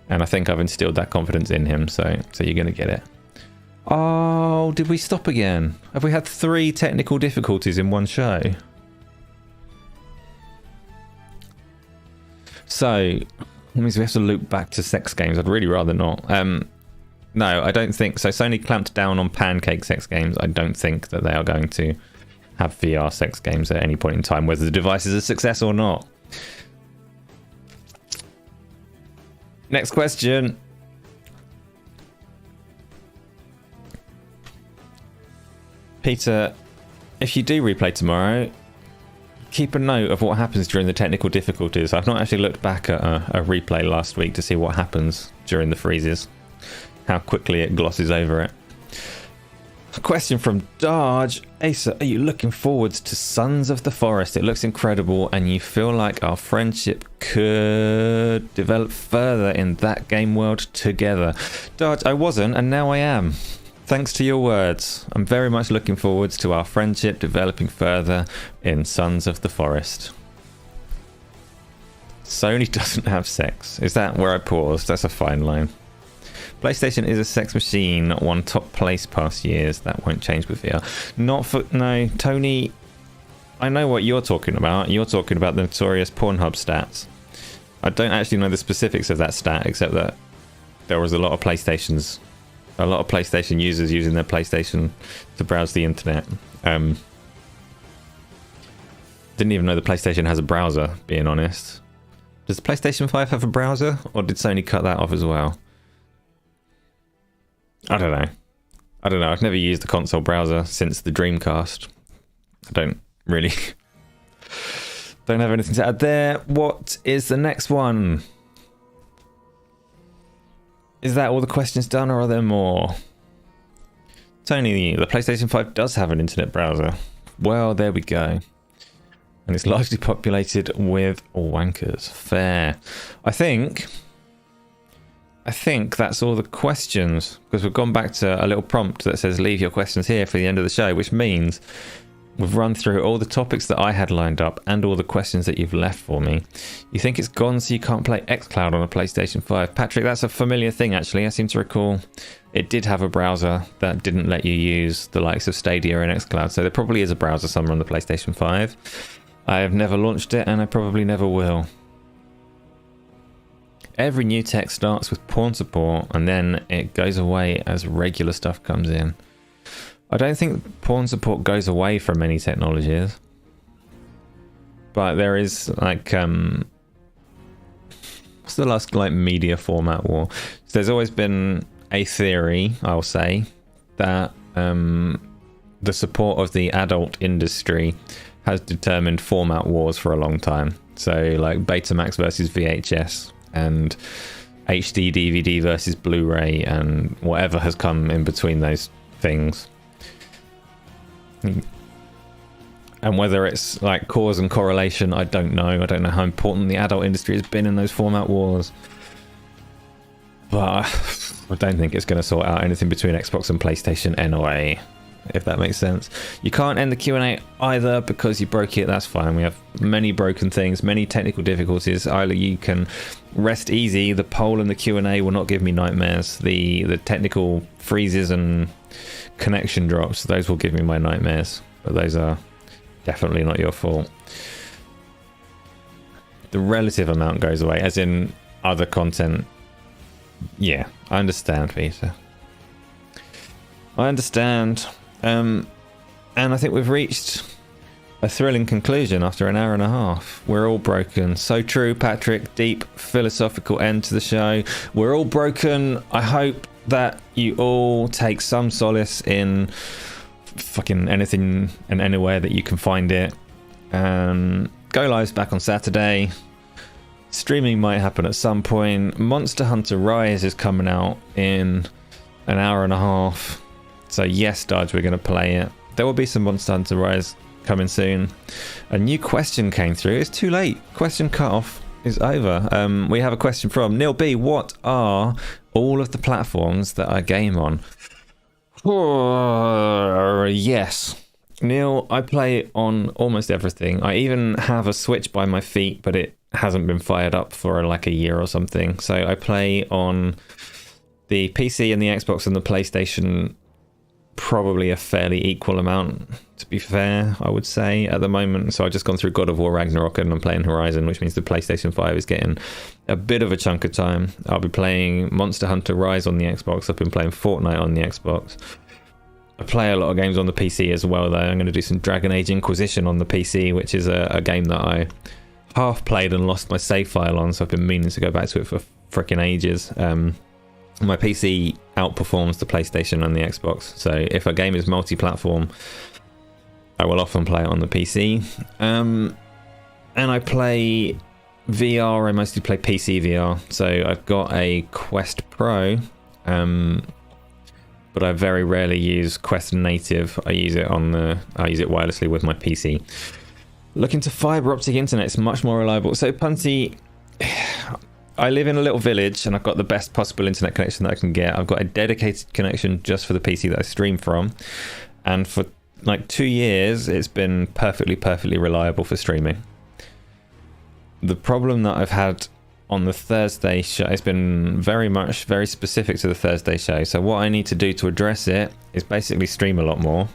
And I think I've instilled that confidence in him, so you're going to get it. Oh, did we stop again? Have we had 3 technical difficulties in one show? So, that means we have to loop back to sex games. I'd really rather not. No, I don't think so. Sony clamped down on pancake sex games. I don't think that they are going to have VR sex games at any point in time, whether the device is a success or not. Next question. Peter, if you do replay tomorrow, keep a note of what happens during the technical difficulties. I've not actually looked back at a replay last week to see what happens during the freezes, how quickly it glosses over it. A question from Darge. Asa, are you looking forwards to Sons of the Forest? It looks incredible and you feel like our friendship could develop further in that game world together. Darge, I wasn't and now I am. Thanks to your words. I'm very much looking forwards to our friendship developing further in Sons of the Forest. Sony doesn't have sex. Is that where I paused? That's a fine line. PlayStation is a sex machine, won top place past years. That won't change with VR. Not for... No, Tony, I know what you're talking about. You're talking about the notorious Pornhub stats. I don't actually know the specifics of that stat, except that there was a lot of PlayStation users using their PlayStation to browse the internet. Didn't even know the PlayStation has a browser, being honest. Does the PlayStation 5 have a browser, or did Sony cut that off as well? I don't know. I've never used the console browser since the Dreamcast. I don't really... don't have anything to add there. What is the next one? Is that all the questions done, or are there more? Tony, the PlayStation 5 does have an internet browser. Well, there we go. And it's largely populated with wankers. Fair. I think that's all the questions, because we've gone back to a little prompt that says leave your questions here for the end of the show, which means we've run through all the topics that I had lined up and all the questions that you've left for me. You think it's gone so you can't play xCloud on a PlayStation 5? Patrick, that's a familiar thing, actually. I seem to recall it did have a browser that didn't let you use the likes of Stadia and xCloud, so there probably is a browser somewhere on the PlayStation 5. I have never launched it, and I probably never will. Every new tech starts with porn support, and then it goes away as regular stuff comes in. I don't think porn support goes away from many technologies. But there is, like, what's the last, like, media format war? So there's always been a theory, I'll say, that the support of the adult industry has determined format wars for a long time. So, like, Betamax versus VHS, and HD DVD versus Blu-ray, and whatever has come in between those things. And whether it's like cause and correlation, I don't know. I don't know how important the adult industry has been in those format wars. But I don't think it's going to sort out anything between Xbox and PlayStation anyway, if that makes sense. You can't end the Q&A either because you broke it. That's fine. We have many broken things, many technical difficulties. Either you can rest easy. The poll and the Q&A will not give me nightmares. The technical freezes and connection drops, those will give me my nightmares. But those are definitely not your fault. The relative amount goes away, as in other content. Yeah, I understand, Peter. I understand. And I think we've reached a thrilling conclusion after an hour and a half. We're all broken. So true, Patrick. Deep philosophical end to the show. We're all broken. I hope that you all take some solace in fucking anything and anywhere that you can find it. Go Live's back on Saturday. Streaming might happen at some point. Monster Hunter Rise is coming out in an hour and a half. So yes, Dodge, we're going to play it. There will be some Monster Hunter Rise coming soon. A new question came through. It's too late. Question cutoff is over. We have a question from Neil B. What are all of the platforms that I game on? Yes. Neil, I play on almost everything. I even have a Switch by my feet, but it hasn't been fired up for like a year or something. So I play on the PC and the Xbox and the PlayStation, probably a fairly equal amount, to be fair, I would say, at the moment. So I've just gone through God of War Ragnarok and I'm playing Horizon, which means the PlayStation 5 is getting a bit of a chunk of time. I'll be playing Monster Hunter Rise on the Xbox. I've been playing Fortnite on the Xbox. I play a lot of games on the PC as well, though. I'm going to do some Dragon Age Inquisition on the PC, which is a game that I half played and lost my save file on, so I've been meaning to go back to it for freaking ages. My PC outperforms the PlayStation and the Xbox, so if a game is multi-platform, I will often play it on the PC. And I play VR. I mostly play PC VR, so I've got a Quest Pro, but I very rarely use Quest Native. I use it wirelessly with my PC. Looking to fiber optic internet, it's much more reliable. So Punty, I live in a little village and I've got the best possible internet connection that I can get. I've got a dedicated connection just for the PC that I stream from, and for like 2 years it's been perfectly reliable for streaming. The problem that I've had on the Thursday show. It's been very specific to the Thursday show. So what I need to do to address it is basically stream a lot more,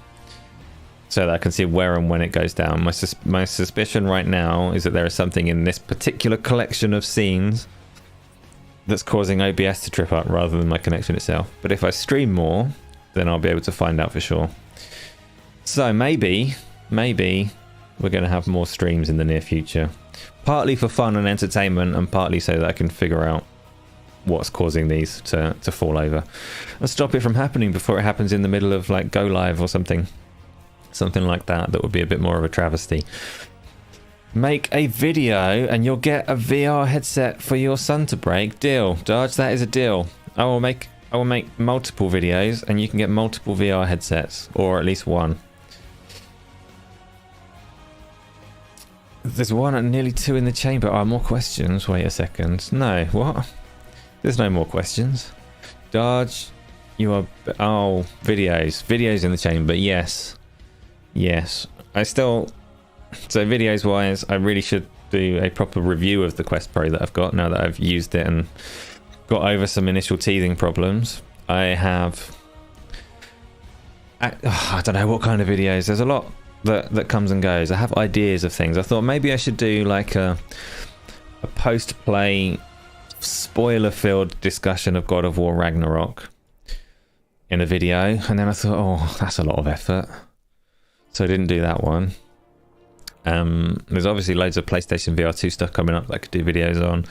so that I can see where and when it goes down. My suspicion right now is that there is something in this particular collection of scenes that's causing OBS to trip up rather than my connection itself. But if I stream more, then I'll be able to find out for sure. So maybe we're going to have more streams in the near future. Partly for fun and entertainment, and partly so that I can figure out what's causing these to fall over and stop it from happening before it happens in the middle of like go live or something like that. That would be a bit more of a travesty. Make a video and you'll get a VR headset for your son to break. Deal, Dodge, that is a deal. I will make multiple videos and you can get multiple VR headsets, or at least one. There's one and nearly 2 in the chamber. Oh, more questions? Wait a second. No, what? There's no more questions. Dodge, you are... Oh, videos. Videos in the chamber, yes. Yes. I still... So videos wise, I really should do a proper review of the Quest Pro that I've got now that I've used it and got over some initial teething problems. I don't know what kind of videos. There's a lot that comes and goes. I have ideas of things. I thought maybe I should do like a post-play spoiler-filled discussion of God of War Ragnarok in a video, and then I thought, oh, that's a lot of effort, so I didn't do that one. There's obviously loads of PlayStation VR2 stuff coming up that I could do videos on,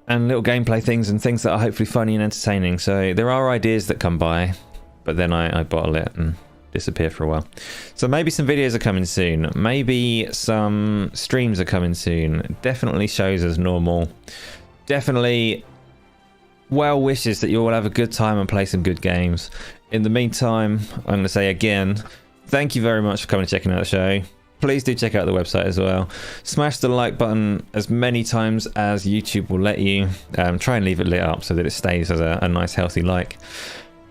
and little gameplay things and things that are hopefully funny and entertaining. So there are ideas that come by, but then I bottle it and disappear for a while. So maybe some videos are coming soon, maybe some streams are coming soon, definitely shows as normal, definitely well wishes that you all have a good time and play some good games. In the meantime, I'm going to say again, thank you very much for coming and checking out the show. Please do check out the website as well. Smash the like button as many times as YouTube will let you. Try and leave it lit up so that it stays as a nice healthy like.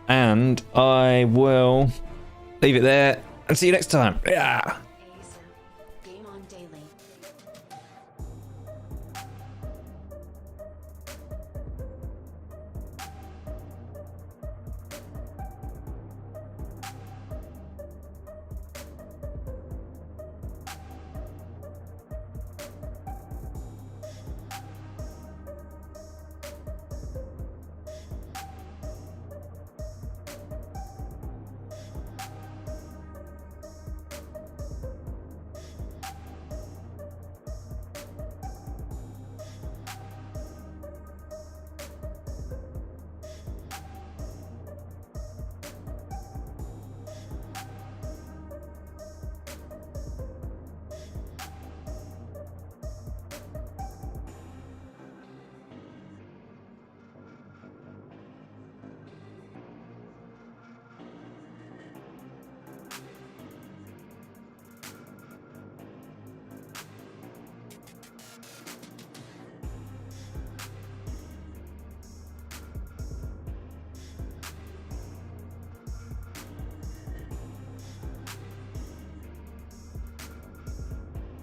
And I will leave it there and see you next time. Yeah.